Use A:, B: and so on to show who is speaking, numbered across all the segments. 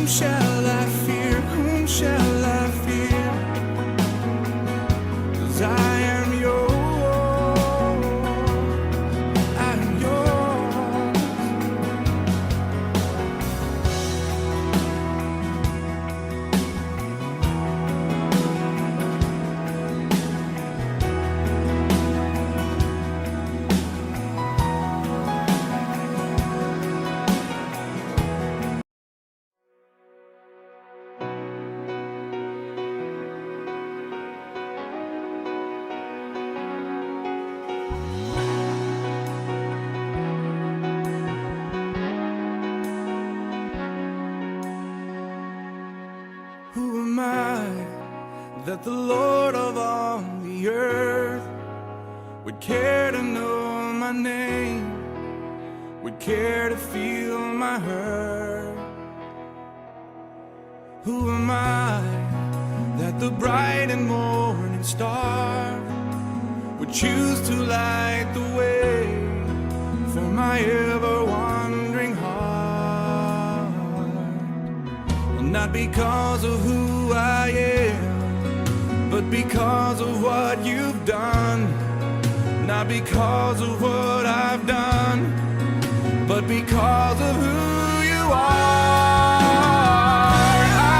A: shall I fear? Whom shall I fear? 'Cause I am yours. I am yours. Who am I that the Lord of all the earth would care to know my name, would care to feel my hurt? Who am I that the bright and morning star would choose to light the way for my ever-wandering heart? Well, not because of who I am, but because of what you've done. Not because of what I've done, but because of who you are.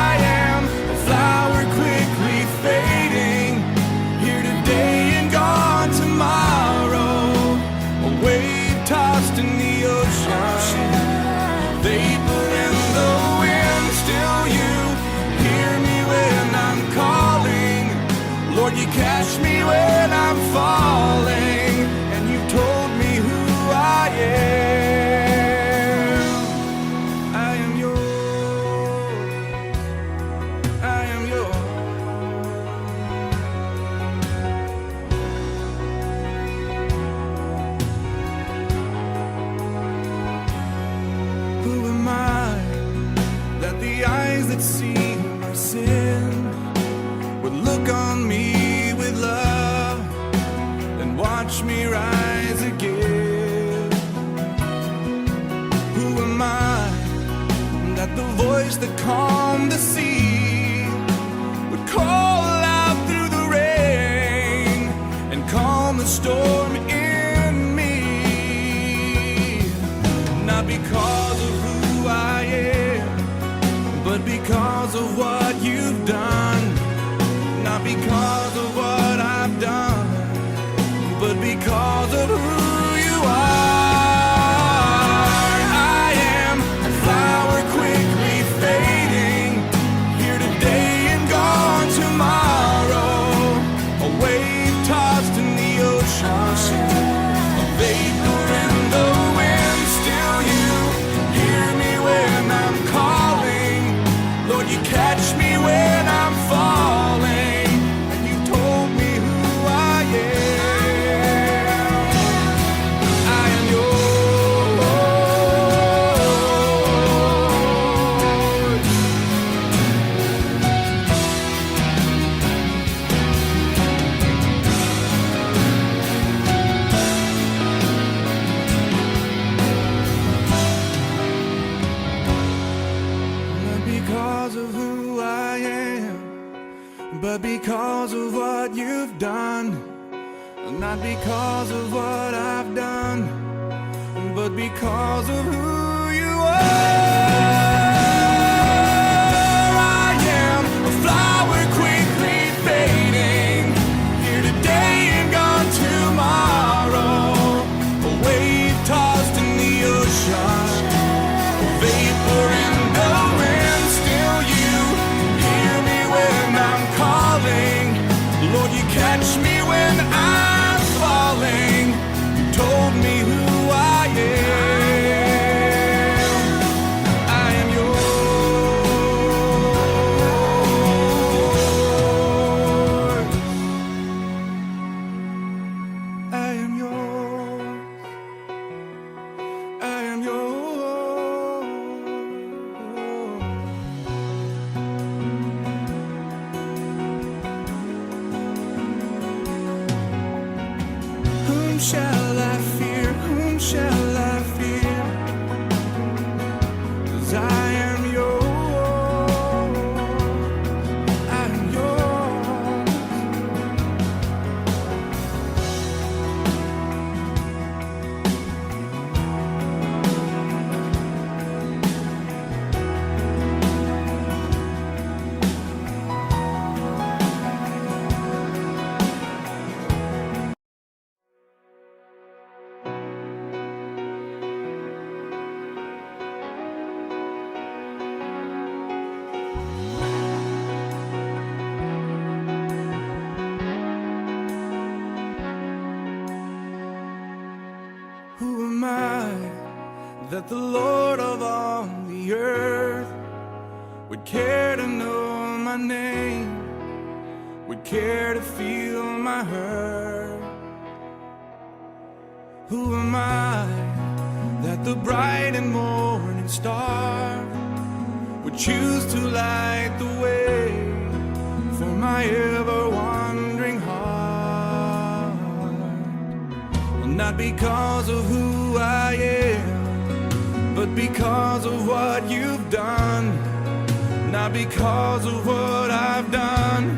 A: I am a flower quickly fading, here today and gone tomorrow, a wave tossed in the ocean, vapor in the wind. Still you hear me when I'm calling, Lord, you catch me when I'm falling, and you told me who I am. I am yours. I am yours. Who am I that the eyes that see my sin would look on me with love and watch me rise again? Who am I that the voice that calmed the sea would call out through the rain and calm the storm in me? Not because of who I am, but because of what you've done. Not because of what I've done, but because of who you are. I am a flower quickly fading, here today and gone tomorrow, a wave tossed in the ocean, a vapor in the wind. Still you hear me when I'm calling, Lord, you catch me when I'm falling, and you told me who I am. I am yours. Not because of who I am, but because of what you've done. Not because of what I've done, but because of who you are. I am a flower quickly fading, here today and gone tomorrow, a wave tossed in the ocean, a vapor in the wind. Still you hear me when I'm calling, Lord, you catch me when I'm falling. You told me who I am. that the Lord of all the earth would care to know my name, would care to feel my hurt. Who am I that the bright and morning star would choose to light the way for my ever-wandering heart? Well, not because of who I am, but because of what you've done. Not because of what I've done,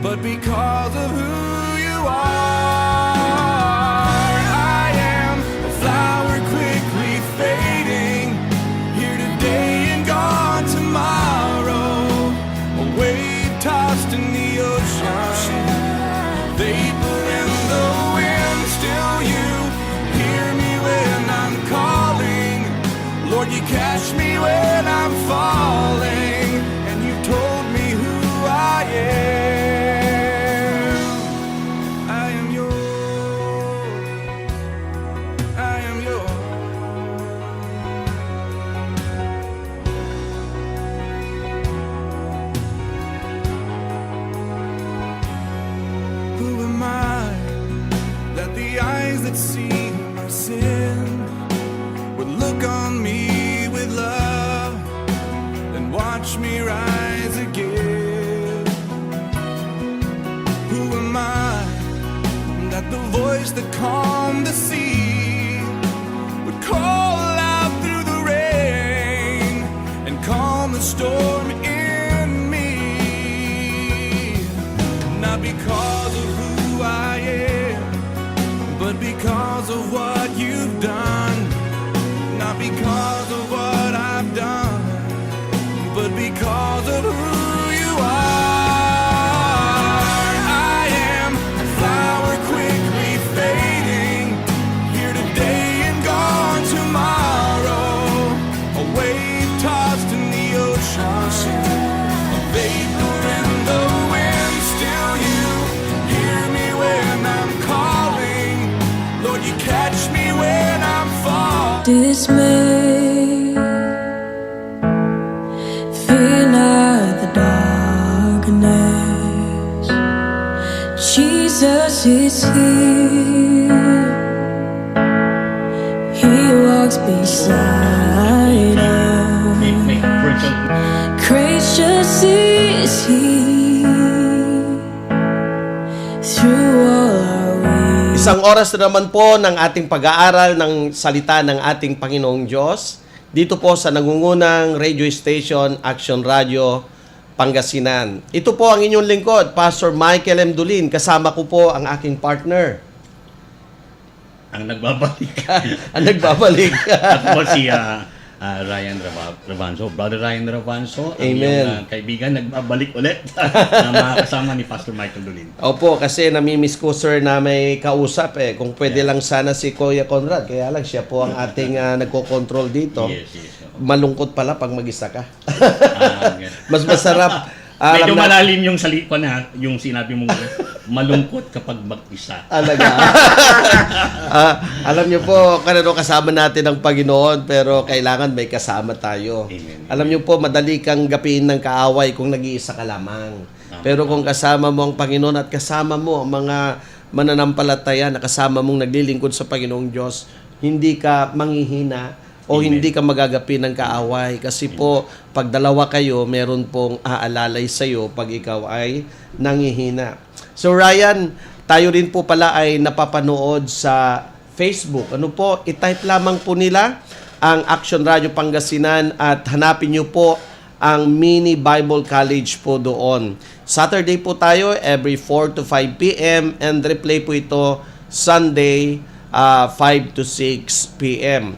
A: but because of who you are. I am a flower quickly fading, here today and gone tomorrow. A wave tossed in the ocean, vapor in the wind. Still you hear me when I'm calling. Lord, you catch me when I'm falling, and you told me who I am. I am yours. I am yours. Who am I that the eyes that see my sin would look on me with love and watch me rise again? Who am I that the voice that calmed the sea would call out through the rain and calm the storm in me? Not because of who I am, but because of what you've done. Not because of what I've done, but because of who you are. I am a flower quickly fading, here today and gone tomorrow. A wave tossed in the ocean, a vapor in the wind. Still you hear me when I'm calling. Lord, you catch me when I'm falling.
B: Dismay, fear not the darkness. Jesus is here. He walks beside us. Gracious is He through all our ways.
C: Isang oras na naman po ng ating pag-aaral ng salita ng ating Panginoong Diyos dito po sa nangungunang radio station Action Radio Pangasinan. Ito po ang inyong lingkod, Pastor Michael M. Dulin. Kasama ko po ang aking partner.
D: Ang nagbabalik.
C: Ang nagbabalik.
D: At po si Ryan Ravanzo. Brother Ryan Ravanzo. Ang
C: Amen.
D: iyong kaibigan, nagbabalik ulit na makakasama ni Pastor Michael Dulin.
C: Opo, kasi namimiss ko sir na may kausap eh. Kung pwede lang sana si Kuya Conrad. Kaya lang siya po ang ating nagko-control dito.
D: Yes.
C: Malungkot pala pag mag-isa ka.
D: Yes.
C: Mas masarap.
D: Medyo
C: Alam na-
D: malalim yung salita na, yung sinabi mong malungkot kapag mag-isa.
C: Alaga. Alam niyo po, kanino kasama natin ang Panginoon, pero kailangan may kasama tayo.
D: Amen.
C: Alam niyo po, madali kang gapiin ng kaaway kung nag-iisa ka lamang. Pero kung kasama mo ang Panginoon at kasama mo ang mga mananampalataya na kasama mong naglilingkod sa Panginoong Diyos, hindi ka manghihina o
D: Amen.
C: hindi ka magagapi ng kaaway. Kasi po, pag dalawa kayo, meron pong aalalay sa'yo pag ikaw ay nangihina. So Ryan, tayo rin po pala ay napapanood sa Facebook. Ano po, i-type lamang po nila ang Action Radio Pangasinan at hanapin nyo po ang Mini Bible College po doon. Saturday po tayo, every 4 to 5 p.m. and replay po ito Sunday, 5 to 6 p.m.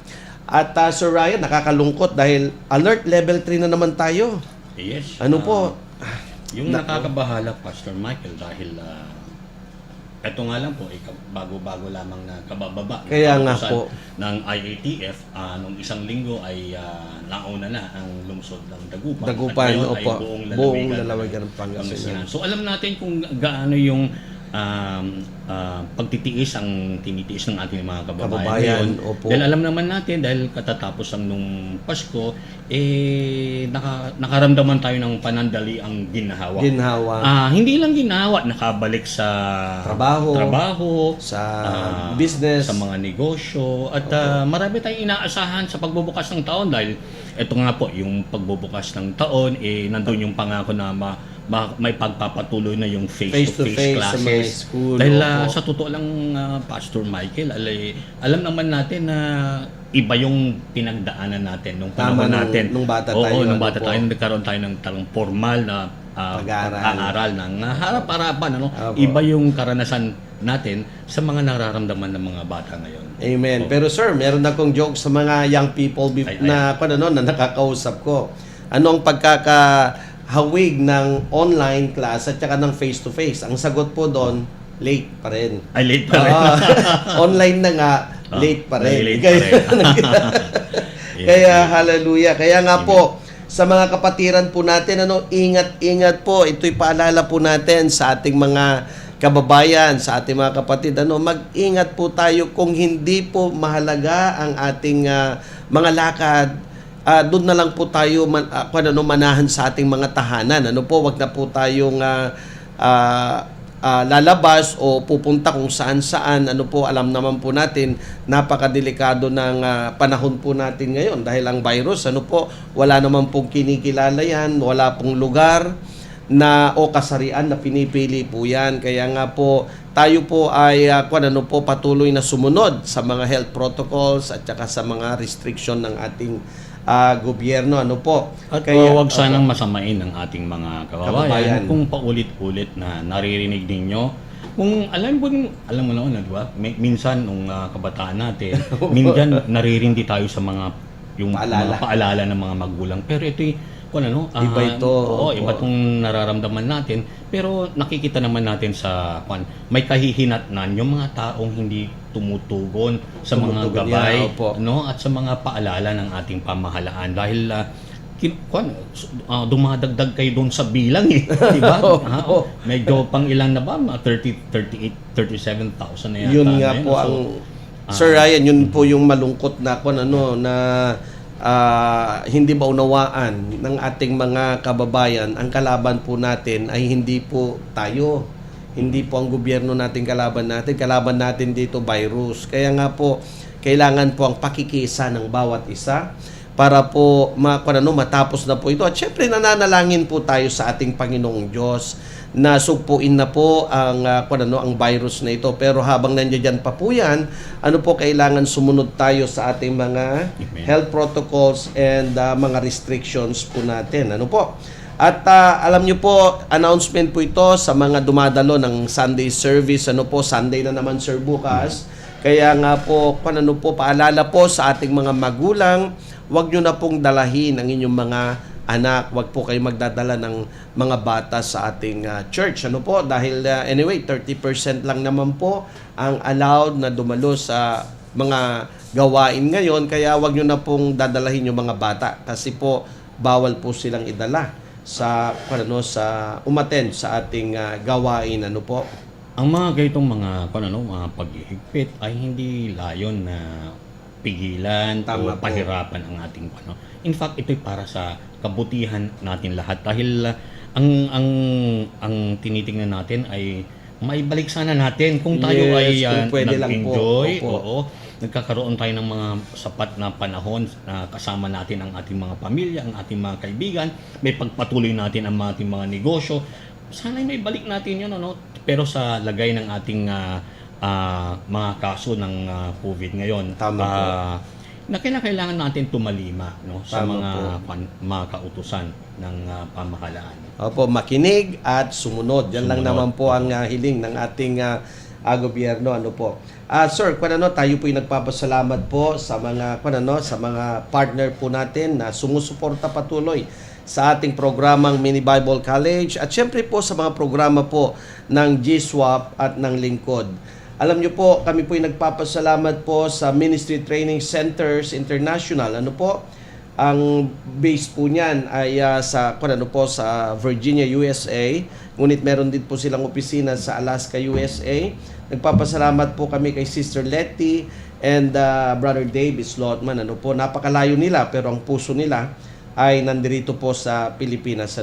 C: At Sir Ryan, nakakalungkot dahil alert level 3 na naman tayo.
D: Yes.
C: Ano po?
D: Yung nakakabahala, Pastor Michael, dahil eto nga lang po, bago-bago lamang na kabababa
C: Kaya nga
D: kautusan
C: po.
D: ng IATF, nung isang linggo ay nauna na ang lungsod ng Dagupan.
C: Dagupan,
D: At ngayon ay
C: opo.
D: buong
C: Buong
D: lalawigan
C: lalawigan ng Pangasinan.
D: So alam natin kung gaano yung pagtitiis ang tinitiis ng ating mga kababayan
C: Kababayan,
D: ngayon.
C: opo.
D: Dahil alam naman natin, dahil katatapos ang nung Pasko, nakaramdaman tayo ng panandali ang ginhawa.
C: Ginhawa.
D: Hindi lang ginhawa, nakabalik sa trabaho
C: sa business.
D: sa mga negosyo, at marami tayong inaasahan sa pagbubukas ng taon dahil ito nga po, yung pagbubukas ng taon, nandun yung pangako na may pagpapatuloy na yung face-to-face
C: sa mga
D: classes.
C: school.
D: Dahil
C: opo.
D: sa totoo lang, Pastor Michael, alam naman natin na iba yung pinagdaanan natin nung
C: Tama,
D: panahon natin.
C: nung bata
D: Oo,
C: tayo,
D: nung
C: ano
D: bata
C: po.
D: tayo, nagkaroon tayo ng talang formal na pag-aaral ng harap-harapan.
C: Opo.
D: Iba yung karanasan natin sa mga nararamdaman ng mga bata ngayon.
C: Amen. Pero sir, meron akong joke sa mga young people na nakakausap ko. Ano ang pagkakahawig ng online class at saka ng face-to-face? Ang sagot po doon, late pa rin.
D: Ay, late pa rin.
C: Online na nga, late pa rin.
D: Late pa rin.
C: Kaya hallelujah. Kaya nga po, sa mga kapatiran po natin, ingat-ingat po. Ito'y paalala po natin sa ating mga kababayan, sa ating mga kapatid, mag-ingat po tayo kung hindi po mahalaga ang ating mga lakad. Doon na lang po tayo manahan sa ating mga tahanan. Wag na po tayong lalabas o pupunta kung saan-saan. Alam naman po natin, napakadelikado ng panahon po natin ngayon dahil ang virus, wala naman pong kinikilala yan, wala pong lugar o kasarian na pinipili po yan. Kaya nga po, tayo po ay patuloy na sumunod sa mga health protocols at saka sa mga restriction ng ating gobyerno.
D: At huwag sanang masamain ng ating mga kababayan
C: Kababayan.
D: kung paulit-ulit na naririnig ninyo. Kung alam mo naman, di ba? Minsan nung kabataan natin, minsan naririndi tayo sa mga
C: Paalala.
D: mga paalala ng mga magulang. Pero ito'y
C: Iba ito.
D: Oo,
C: Opo.
D: iba itong nararamdaman natin. Pero nakikita naman natin sa may kahihinatnan yung mga taong hindi tumutugon sa mga
C: Tumutugon
D: gabay,
C: yan, opo.
D: at sa mga paalala ng ating pamahalaan dahil dumadagdag kayo doon sa bilang di ba?
C: Opo.
D: Medyo pang ilan na ba? 38, 37,000 na yata.
C: Yun nga
D: ngayon.
C: po ang Sir Ryan, yun po yung malungkot na na hindi maunawaan ng ating mga kababayan. Ang kalaban po natin ay hindi po tayo. Hindi po ang gobyerno natin kalaban natin. Kalaban natin dito virus. Kaya nga po, kailangan po ang pakikisa ng bawat isa para po matapos na po ito. At syempre nananalangin po tayo sa ating Panginoong Diyos na sugpuin na po ang virus na ito. Pero habang nandiyan pa po yan, kailangan sumunod tayo sa ating mga
D: Amen.
C: health protocols and mga restrictions po natin. At alam nyo po, announcement po ito sa mga dumadalo ng Sunday service. Sunday na naman sir bukas. Kaya nga po, paalala po sa ating mga magulang, huwag nyo na pong dalahin ang inyong mga anak, wag po kayo magdadala ng mga bata sa ating church. Dahil anyway, 30% lang naman po ang allowed na dumalo sa mga gawain ngayon, kaya wag nyo na pong dadalahin yung mga bata kasi po bawal po silang idala sa umattend sa ating gawain.
D: Ang mga ganitong mga paghihigpit ay hindi layon na pigilan
C: Tama
D: o
C: po.
D: pahirapan ang ating In fact, ito'y para sa kabutihan natin lahat dahil ang tinitingnan natin ay maibalik sana natin kung tayo
C: Yes,
D: ay
C: kung pwede lang po.
D: nag-enjoy,
C: Opo.
D: nagkakaroon tayo ng mga sapat na panahon na kasama natin ang ating mga pamilya, ang ating mga kaibigan, may pagpatuloy natin ang ating mga negosyo. Sana may balik natin yun, pero sa lagay ng ating mga kaso ng COVID ngayon,
C: Tama po.
D: na kailangan natin tumalima sa
C: Tama
D: mga kautusan ng pamahalaan.
C: Opo, makinig at sumunod. Yan lang
D: Sumunod.
C: naman po ang hiling ng ating gobyerno. Sir, tayo po ay nagpapasalamat po sa mga sa mga partner po natin na sumusuporta patuloy sa ating programang Mini Bible College at syempre po sa mga programa po ng GSWAP at ng Lingkod. Alam niyo po, kami po ay nagpapasalamat po sa Ministry Training Centers International. Ang base po niyan ay sa sa Virginia, USA. Ngunit meron din po silang opisina sa Alaska, USA. Nagpapasalamat po kami kay Sister Letty and Brother Dave Slotman. Napakalayo nila pero ang puso nila ay nandirito po sa Pilipinas.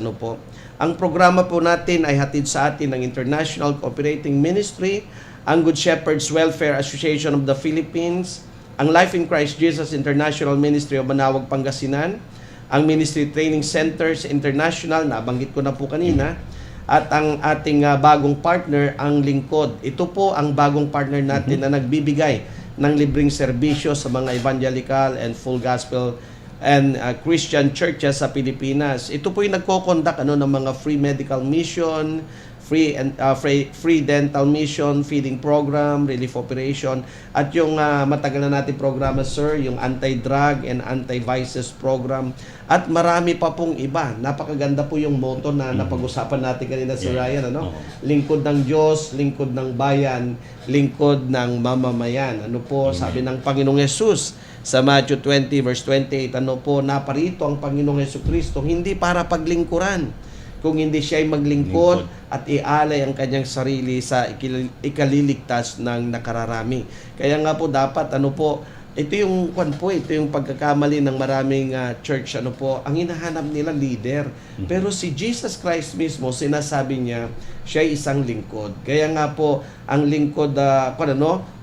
C: Ang programa po natin ay hatid sa atin ng International Cooperating Ministry, ang Good Shepherds Welfare Association of the Philippines, ang Life in Christ Jesus International Ministry of Manawag, Pangasinan, ang Ministry Training Centers International, nabanggit ko na po kanina, at ang ating bagong partner, ang Lingkod. Ito po ang bagong partner natin na nagbibigay ng libreng serbisyo sa mga evangelical and full gospel and Christian churches sa Pilipinas. Ito po yung nagko-conduct ng mga free medical mission, free dental mission, feeding program, relief operation, at yung matagal na natin programa, sir, yung anti-drug and anti-vices program, at marami pa pong iba. Napakaganda po yung motto na napag-usapan natin kanina, Sir Ryan, lingkod ng Diyos, lingkod ng bayan, lingkod ng mamamayan. Sabi ng Panginoong Yesus sa Matthew 20 verse 28, naparito ang Panginoong Jesucristo hindi para paglingkuran, kung hindi siya ay maglingkod at ialay ang kanyang sarili sa ikaliligtas ng nakararami. Kaya nga po dapat ito yung ito yung pagkakamali ng maraming church ang hinahanap nila leader. Pero si Jesus Christ mismo sinasabi niya siya ay isang lingkod. Kaya nga po ang lingkod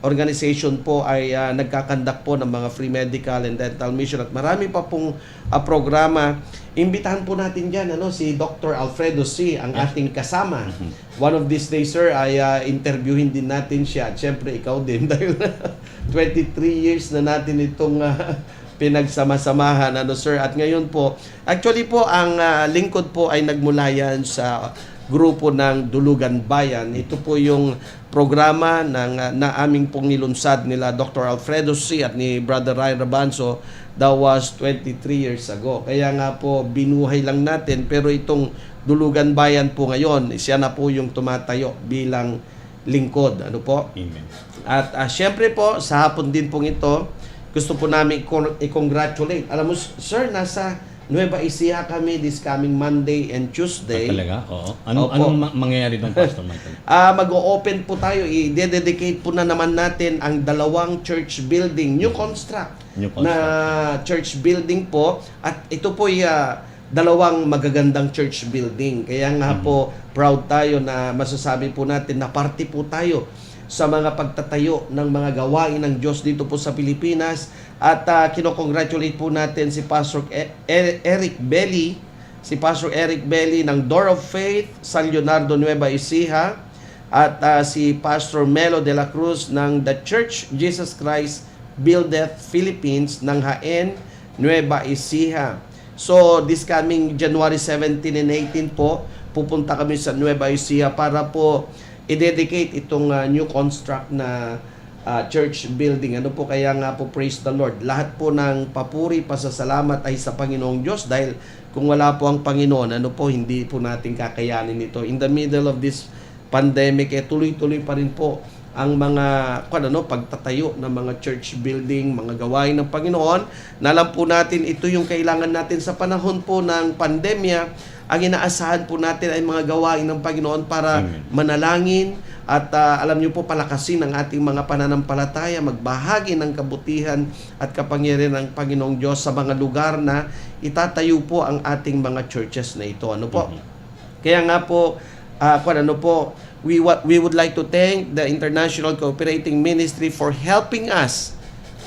C: organization po ay nagkakandak po ng mga free medical and dental mission at marami pa pong programa. Imbitahan po natin diyan si Dr. Alfredo C, ang ating kasama. One of these days, sir, ay interviewin din natin siya. At syempre ikaw din dahil 23 years na natin itong pinagsama-samahan, sir. At ngayon po, actually po ang lingkod po ay nagmula yan sa grupo ng Dulugan Bayan. Ito po yung programa na aming pong nilunsad nila Dr. Alfredo C at ni Brother Ryan Rabanzo. That was 23 years ago. Kaya nga po binuhay lang natin, pero itong Dulugan Bayan po ngayon, siya na po yung tumatayo bilang lingkod.
D: Amen.
C: At syempre po sa hapon din pong ito, gusto po namin i-congratulate. Alam mo, sir, nasa Nueva Ecija kami this coming Monday and Tuesday.
D: Talaga? Oo. Anong mangyayari doon, Pastor Michael?
C: Mag-o-open po tayo. I-dedicate po na naman natin ang 2 church building, new construct na church building po. At ito po ay 2 magagandang church building. Kaya nga po, proud tayo na masasabi po natin na parte po tayo sa mga pagtatayo ng mga gawain ng Diyos dito po sa Pilipinas. At kinocongratulate po natin si Pastor Eric Belly, ng Door of Faith, San Leonardo, Nueva Ecija, at si Pastor Melo de la Cruz ng The Church Jesus Christ Buildeth Philippines ng Jaen, Nueva Ecija. So this coming January 17 and 18 po, pupunta kami sa Nueva Ecija para po i-dedicate itong new construct na church building. Kaya nga po, praise the Lord. Lahat po ng papuri, pasasalamat ay sa Panginoong Diyos dahil kung wala po ang Panginoon, hindi po natin kakayanin ito. In the middle of this pandemic, tuloy-tuloy pa rin po ang mga pagtatayo ng mga church building, mga gawain ng Panginoon. Nalam po natin, ito yung kailangan natin sa panahon po ng pandemya. Ang inaasahan po natin ay mga gawain ng Panginoon para manalangin at alam niyo po, palakasin ang ating mga pananampalataya, magbahagi ng kabutihan at kapangyarihan ng Panginoong Diyos sa mga lugar na itatayo po ang ating mga churches na ito. Kaya nga po, we would like to thank the International Cooperating Ministry for helping us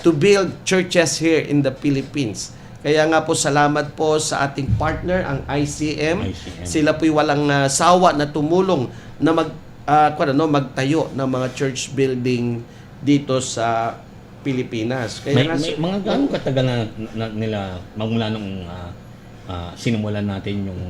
C: to build churches here in the Philippines. Kaya nga po, salamat po sa ating partner, ang ICM. Sila po'y walang sawa na tumulong na magtayo ng mga church building dito sa Pilipinas. Kaya
D: may mga gaano katagal na nila magmula nung sinimulan natin yung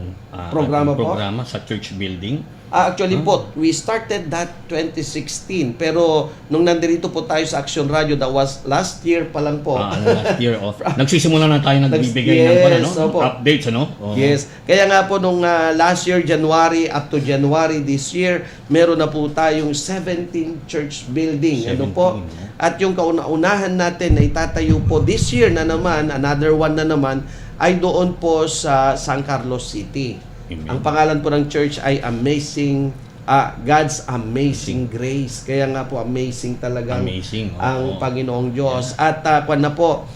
C: Programa
D: ating
C: po?
D: programa sa church building.
C: Actually po, we started that 2016. Pero nung nandito po tayo sa Action Radio, that was last year pa lang po.
D: Last year, nagsisimula na tayo nagbibigay ng
C: Yes, opo.
D: updates, ano? Oo.
C: Yes. Kaya nga po nung last year, January, up to January this year, meron na po tayong 17 church building. Ano
D: 17,
C: po?
D: no?
C: At yung kauna-unahan natin na itatayo po this year na naman, another one na naman, ay doon po sa San Carlos City.
D: Amen.
C: Ang pangalan po ng church ay God's Amazing Grace. Kaya nga po amazing talagang
D: Amazing, oo.
C: ang Panginoong Diyos. At kwan na po,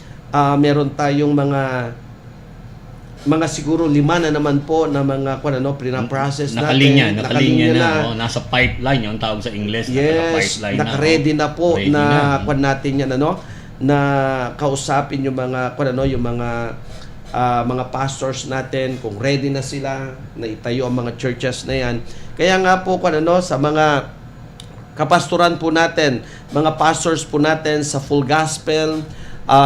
C: meron tayong mga siguro 5 na naman po na mga pinaprocess natin.
D: Nakalinya na. Nasa pipeline yung tawag sa English.
C: Yes, naka-ready na po
D: Ready
C: na kwan natin yan, na kausapin yung mga mga pastors natin kung ready na sila na itayo ang mga churches na yan. Kaya nga po sa mga kapastoran po natin, mga pastors po natin sa Full Gospel,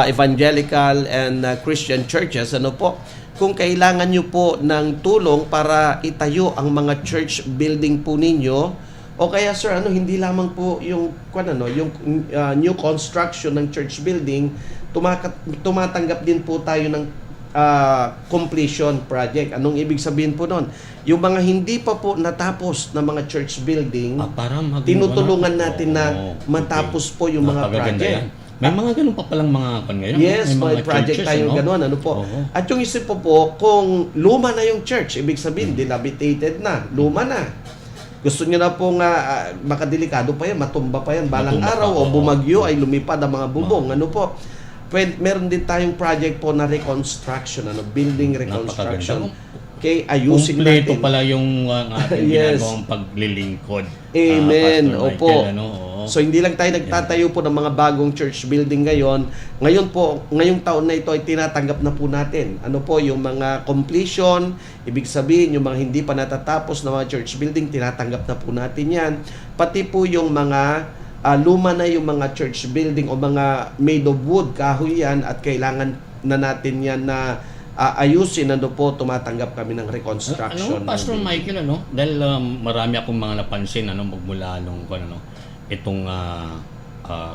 C: Evangelical and Christian churches, kung kailangan nyo po ng tulong para itayo ang mga church building po ninyo, o kaya sir, hindi lamang po yung new construction ng church building, tumatanggap din po tayo ng completion project. Anong ibig sabihin po nun? Yung mga hindi pa po natapos na mga church building, tinutulungan natin na matapos po yung mga project.
D: Yan. May mga ganun pa palang mga ngayon.
C: Yes, may project
D: churches,
C: tayong ganun. At yung isip po, kung luma na yung church, ibig sabihin, dilapidated na, luma na. Gusto nyo na pong makadelikado pa yan, matumba pa yan, balang araw o bumagyo ay lumipad ang mga bubong. Meron din tayong project po na reconstruction, building reconstruction. Okay, ayusin
D: Kompleto
C: natin.
D: pala yung ating
C: Yes.
D: ginagawang paglilingkod.
C: Amen.
D: Pastor
C: Opo.
D: Michael,
C: So hindi lang tayo nagtatayo po ng mga bagong church building ngayon. Ngayon po, ngayong taon na ito ay tinatanggap na po natin. Yung mga completion, ibig sabihin yung mga hindi pa natatapos na mga church building, tinatanggap na po natin yan. Pati po yung mga luma na yung mga church building o mga made of wood, kahoy yan, at kailangan na natin yan na ayusin, tumatanggap kami ng reconstruction.
D: Pastor Michael, dahil marami akong mga napansin, magmula nung, itong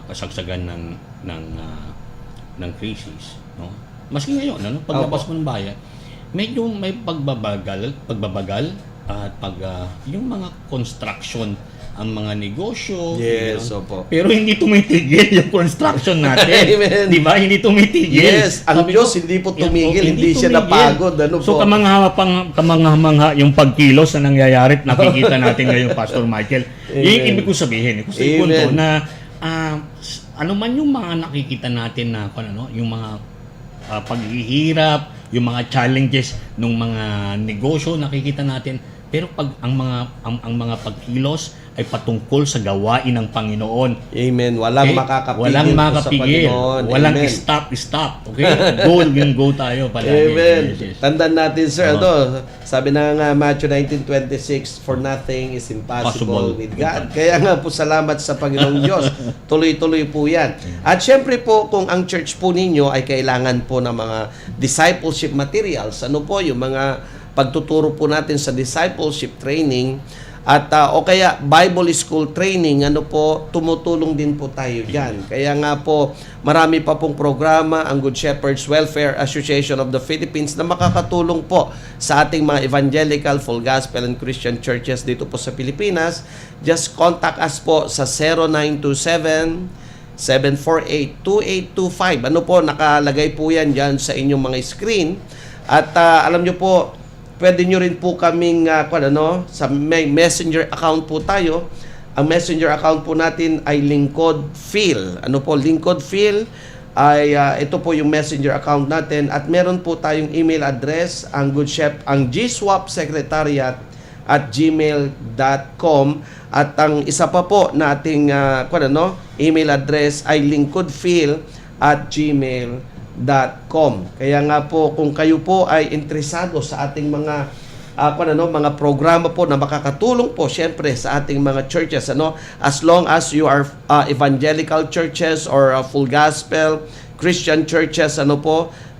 D: kasagsagan ng crisis, Maski ngayon, paglabas mo ng bayan, medyo may pagbabagal at yung mga construction, ang mga negosyo.
C: Yes, opo.
D: Pero hindi tumitigil yung construction natin.
C: Amen.
D: Di ba? Hindi tumitigil.
C: Yes, ang Diyos hindi po tumigil, hindi siya napagod.
D: So kamangha yung pagkilos na nangyayari at nakikita natin ngayon, Pastor Michael. Yung ibig ko sabihin, kasi punto na ano man yung mga nakikita natin na yung mga paghihirap, yung mga challenges ng mga negosyo nakikita natin, pero pag ang mga pagkilos ay patungkol sa gawain ng Panginoon.
C: Amen. Walang makakapigil.
D: Walang
C: po
D: makapigil.
C: sa Panginoon.
D: Walang
C: Amen.
D: stop. Okay? Go tayo palagi.
C: Amen.
D: Yes.
C: Tandaan natin, sir, sabi na nga Matthew 19:26, for nothing is impossible with God. Kaya nga po, salamat sa Panginoong Diyos. Tuloy-tuloy po yan. At syempre po, kung ang church po ninyo ay kailangan po ng mga discipleship materials, yung mga pagtuturo po natin sa discipleship training, at o kaya Bible School training, tumutulong din po tayo diyan. Kaya nga po, marami pa pong programa ang Good Shepherds Welfare Association of the Philippines na makakatulong po sa ating mga evangelical, full gospel and Christian churches dito po sa Pilipinas. Just contact us po sa 0927-748-2825. Nakalagay po yan dyan sa inyong mga screen. At alam nyo po, pwede nyo rin po kaming sa may messenger account po tayo. Ang messenger account po natin ay Lingkod Phil. Lingkod Phil ay ito po yung messenger account natin, at meron po tayong email address, ang GSWAP Secretariat @gmail.com, at ang isa pa po nating email address ay lingkodphil@gmail.com. Kaya nga po, kung kayo po ay interesado sa ating mga mga programa po na makakatulong po syempre sa ating mga churches, as long as you are evangelical churches or full gospel Christian churches,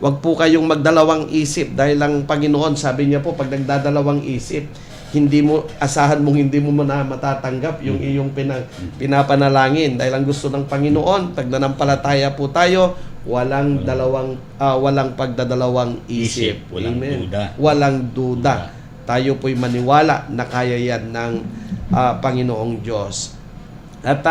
C: wag po kayong magdalawang isip dahil ang Panginoon, sabi niya po, pag nagdadalawang isip, asahan mong hindi mo na matatanggap yung iyong pinapanalangin. Dahil ang gusto ng Panginoon, pag nanampalataya po tayo, walang pagdadalawang isip.
D: Walang
C: Amen.
D: duda.
C: Walang duda. Tayo po'y maniwala na kaya yan ng Panginoong Diyos. At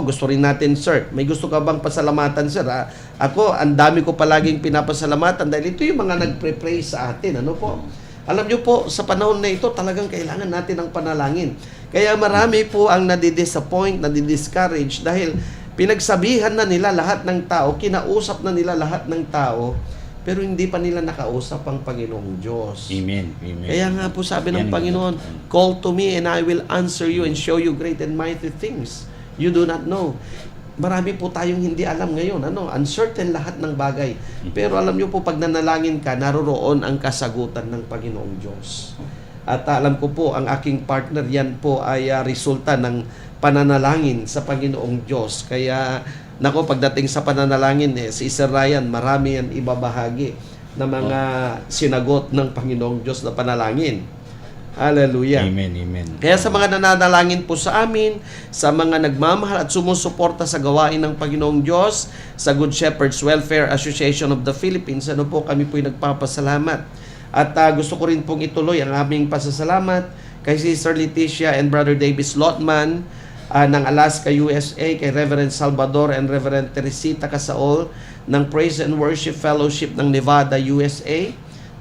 C: gusto rin natin, sir, may gusto ka bang pasalamatan, sir? Ako, ang dami ko palaging pinapasalamatan dahil ito yung mga nagpre-pray sa atin. Ano po? Alam nyo po, sa panahon na ito, talagang kailangan natin ng panalangin. Kaya marami po ang nadidisappoint, nadidiscourage dahil pinagsabihan na nila lahat ng tao, kinausap na nila lahat ng tao, pero hindi pa nila nakausap ang Panginoong Diyos.
D: Amen. Amen.
C: Kaya nga po sabi ng
D: Yan,
C: Panginoon, call to me and I will answer you and show you great and mighty things you do not know. Marami po tayong hindi alam ngayon. Uncertain lahat ng bagay. Pero alam nyo po, pag nanalangin ka, naroroon ang kasagutan ng Panginoong Diyos. At alam ko po, ang aking partner, yan po ay resulta ng pananalangin sa Panginoong Diyos. Kaya, pagdating sa pananalangin, si Sir Ryan, marami yan ibabahagi na mga sinagot ng Panginoong Diyos na panalangin. Hallelujah.
D: Amen, amen.
C: Kaya sa mga nananalangin po sa amin, sa mga nagmamahal at sumusuporta sa gawain ng Panginoong Diyos, sa Good Shepherds Welfare Association of the Philippines, kami po'y nagpapasalamat. At gusto ko rin pong ituloy ang aming pasasalamat kay Sister Leticia and Brother Davis Lotman ng Alaska, USA, kay Reverend Salvador and Reverend Teresita Casaol ng Praise and Worship Fellowship ng Nevada, USA.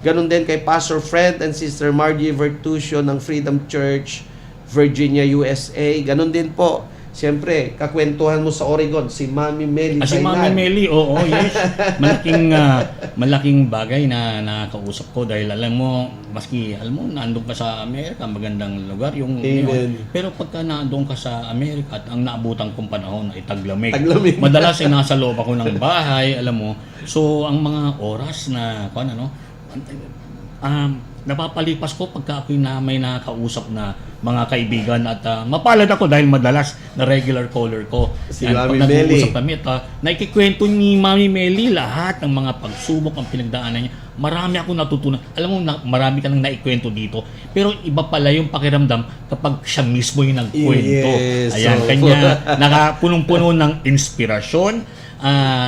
C: Ganon din kay Pastor Fred and Sister Margie Vertusio ng Freedom Church, Virginia, USA. Ganon din po, siyempre, kakwentuhan mo sa Oregon, si Mami Meli.
D: Si Mami Meli, oo, yes. Malaking bagay na nakausap ko dahil alam mo, nandun ka sa Amerika, magandang lugar yung
C: Amen.
D: pero pagka nandun ka sa Amerika at ang naabutan kong panahon ay taglamig.
C: Madalas
D: ay nasa loob ako ng bahay, alam mo. So, ang mga oras na, napapalipas ko pagka ako'y may nakausap na mga kaibigan at mapalad ako dahil madalas na regular caller ko.
C: Si
D: And
C: Mami
D: pag nag-uusap
C: Meli.
D: kami nakikikwento ni Mami Meli lahat ng mga pagsubok ang pinagdaanan niya. Marami akong natutunan. Alam mo, marami ka nang naikwento dito. Pero iba pala yung pakiramdam kapag siya mismo yung nagkwento.
C: Yes,
D: Ayan,
C: so,
D: kanya nakapunong-puno ng inspirasyon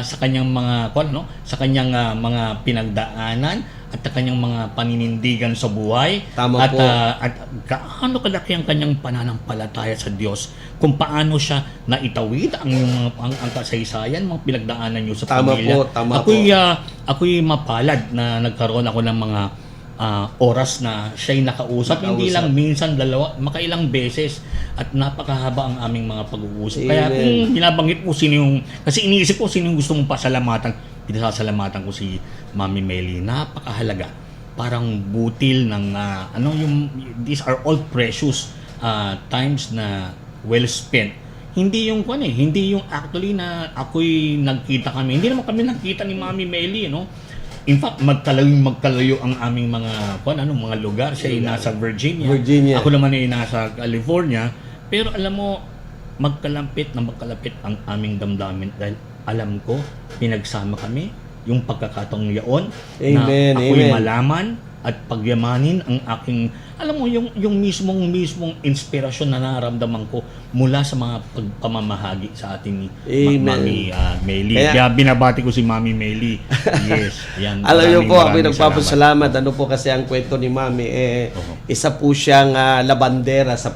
D: sa kanyang mga sa kanyang mga pinagdaanan at kanyang mga paninindigan sa buhay.
C: Tama
D: at
C: po.
D: At gaano kalaki ang kanyang pananampalataya sa Diyos, kung paano siya naitawid ang kasaysayan, mga pinagdaanan niyo sa
C: Tama
D: pamilya.
C: po, tama
D: Ako'y mapalad na nagkaroon ako ng mga oras na siya'y nakausap. Hindi lang minsan, dalawa, makailang beses, at napakahaba ang aming mga pag-uusap. Kaya kung binabanggit ko kasi iniisip ko sino yung gusto mong pasalamatan, pinasasalamatan ko si Mami Meli. Napakahalaga. Parang butil ng these are all precious times na well spent. Hindi yung hindi yung actually na ako'y nagkita kami. Hindi naman kami nagkita ni Mami Meli, In fact, magkalayo ang aming mga mga lugar. Siya ay nasa Virginia. Ako naman ay nasa California. Pero alam mo, magkalapit ang aming damdamin dahil alam ko, pinagsama kami yung pagkakataong yaon na ako'y malaman at pagyamanin ang aking, alam mo, yung mismong inspirasyon na nararamdaman ko mula sa mga pagpamamahagi sa ating Mami Meli. Kaya binabati ko si Mami Meli. Yes. Yan.
C: Alam niyo po, ako'y
D: Maraming
C: nagpapasalamat. Ano po kasi ang kwento ni Mami, isa po siyang labandera sa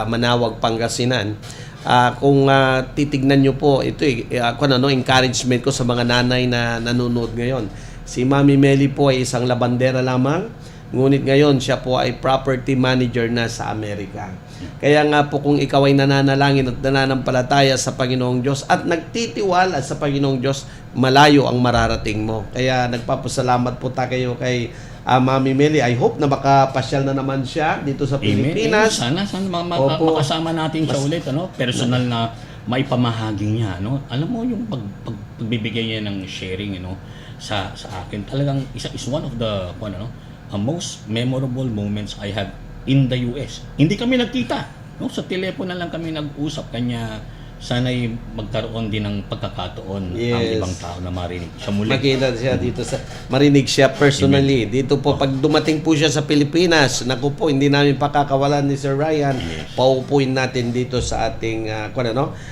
C: Manawag, Pangasinan. Kung titignan nyo po, ito encouragement ko sa mga nanay na nanonood ngayon. Si Mami Meli po ay isang labandera lamang, ngunit ngayon siya po ay property manager na sa Amerika. Kaya nga po kung ikaw ay nananalangin at nananampalataya sa Panginoong Diyos at nagtitiwala sa Panginoong Diyos, malayo ang mararating mo. Kaya nagpapasalamat po tayo kay Mami Meli. I hope na makapasyal na naman siya dito sa Pilipinas.
D: Sana makasama natin siya ulit, personal na maipamahagi niya, Alam mo yung pagbibigay niya ng sharing, sa akin. Talagang is one of the most memorable moments I have in the US. Hindi kami nagkita, Sa telepono na lang kami nag-usap kanya sana'y magkaroon din ng pagkakataon ang
C: Yes.
D: ibang tao na marinig siya muli.
C: Makita siya dito marinig siya personally. Dito po, pag dumating po siya sa Pilipinas, naku po, hindi namin pakakawalan ni Sir Ryan.
D: Yes.
C: Paupuin natin dito sa ating,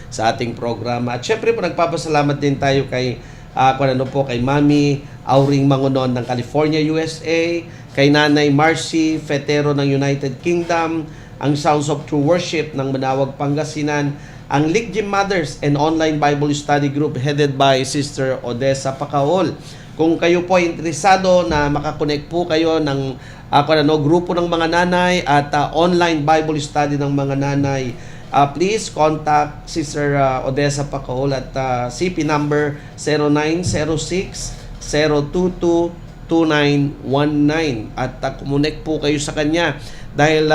C: sa ating programa. At syempre po, nagpapasalamat din tayo kay, kay Mami Auring Mangunon ng California, USA, kay Nanay Marcy Fetero ng United Kingdom, ang Sounds of True Worship ng Manawag, Pangasinan, ang Ligjim Mothers and Online Bible Study Group headed by Sister Odessa Pacaol. Kung kayo po ay interesado na makakonect po kayo ng grupo ng mga nanay at online Bible study ng mga nanay, please contact Sister Odessa Pacaol at CP number 0906-022-2919 at kumonect po kayo sa kanya dahil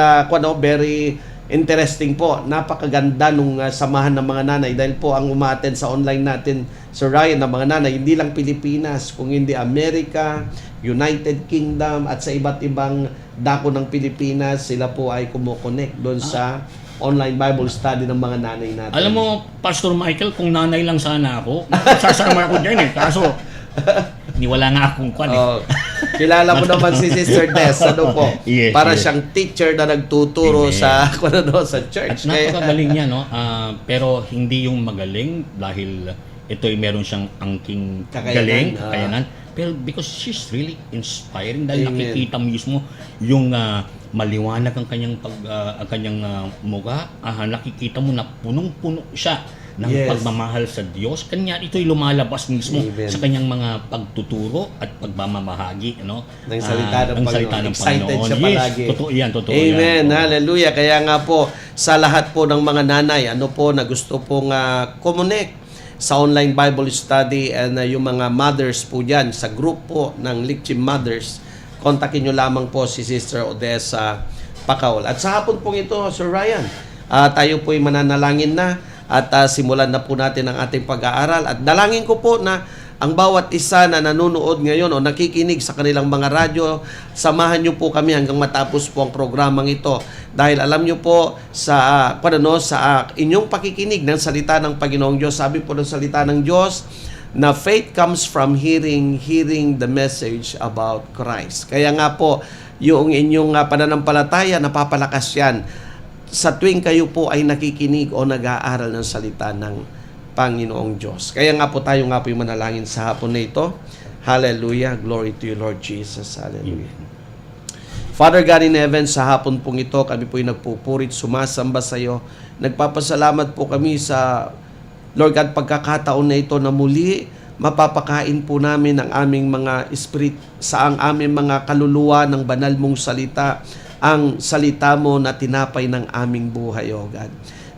C: very interesting po. Napakaganda nung samahan ng mga nanay dahil po ang umaten sa online natin, Sir Ryan, ng mga nanay, hindi lang Pilipinas, kung hindi Amerika, United Kingdom, at sa iba't ibang dako ng Pilipinas, sila po ay kumukonect doon sa online Bible study ng mga nanay natin.
D: Alam mo, Pastor Michael, kung nanay lang sana ako, sasama ako dyan eh. Kaso, wala nga akong kwan eh.
C: Oh, kilala mo naman si Sister Des, po?
D: Yes,
C: para
D: yes.
C: siyang teacher na nagtuturo
D: Amen.
C: sa sa
D: At
C: church.
D: napakagaling niya, no? Pero hindi yung magaling dahil ito'y meron siyang angking
C: Kakayanan,
D: galing, kakayanan. Pero because she's really inspiring dahil
C: Amen.
D: nakikita mismo yung maliwanag ang kanyang mukha. Nakikita mo na punong-puno siya ng
C: Yes.
D: pagmamahal sa Diyos. Kanya ito'y lumalabas mismo
C: Amen.
D: sa kanyang mga pagtuturo at pagmamahagi, ano?
C: Ng salita ng Panginoon. Excited
D: Panginoon.
C: siya
D: Yes,
C: palagi.
D: totoo yan, totoo
C: Amen.
D: yan.
C: Hallelujah. Kaya nga po, sa lahat po ng mga nanay, na gusto pong connect sa online Bible study and yung mga mothers po dyan, sa group po ng Ligjim Mothers, kontakin nyo lamang po si Sister Odessa Pacaol. At sa hapon pong ito, Sir Ryan, tayo po'y mananalangin na at simulan na po natin ang ating pag-aaral. At dalangin ko po na ang bawat isa na nanonood ngayon o nakikinig sa kanilang mga radyo, samahan nyo po kami hanggang matapos po ang programang ito. Dahil alam nyo po sa inyong pakikinig ng salita ng Panginoong Diyos, sabi po ng salita ng Diyos, na faith comes from hearing the message about Christ. Kaya nga po, yung inyong pananampalataya, napapalakas yan sa tuwing kayo po ay nakikinig o nag-aaral ng salita ng Panginoong Diyos. Kaya nga po tayo nga po yung manalangin sa hapon na ito. Hallelujah. Glory to you, Lord Jesus. Hallelujah. Father God in heaven, sa hapon pong ito, kami po yung nagpupurit, sumasamba sa iyo. Nagpapasalamat po kami sa, Lord God, pagkakataon na ito na muli, mapapakain po namin ang aming mga spirit, sa ang aming mga kaluluwa ng banal mong salita, ang salita mo na tinapay ng aming buhay, O God.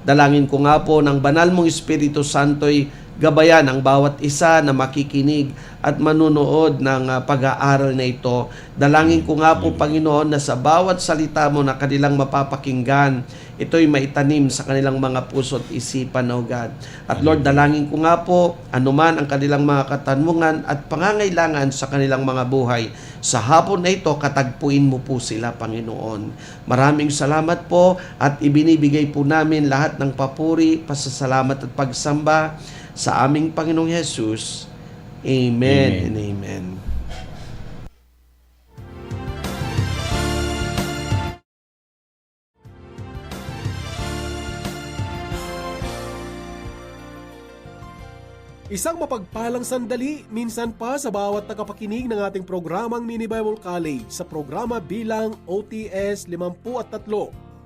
C: Dalangin ko nga po ng banal mong Espiritu Santo'y gabayan ang bawat isa na makikinig at manunood ng pag-aaral na ito. Dalangin ko nga po, Panginoon, na sa bawat salita mo na kanilang mapapakinggan, ito'y maitanim sa kanilang mga puso at isipan, O God. At Lord, dalangin ko nga po, anuman ang kanilang mga katanungan at pangangailangan sa kanilang mga buhay, sa hapon na ito, katagpuin mo po sila, Panginoon. Maraming salamat po at ibinibigay po namin lahat ng papuri, pasasalamat at pagsamba sa aming Panginoong Jesus. Amen and amen.
E: Isang mapagpalang sandali, minsan pa sa bawat nakapakinig ng ating programang Mini Bible College sa programa bilang OTS 53.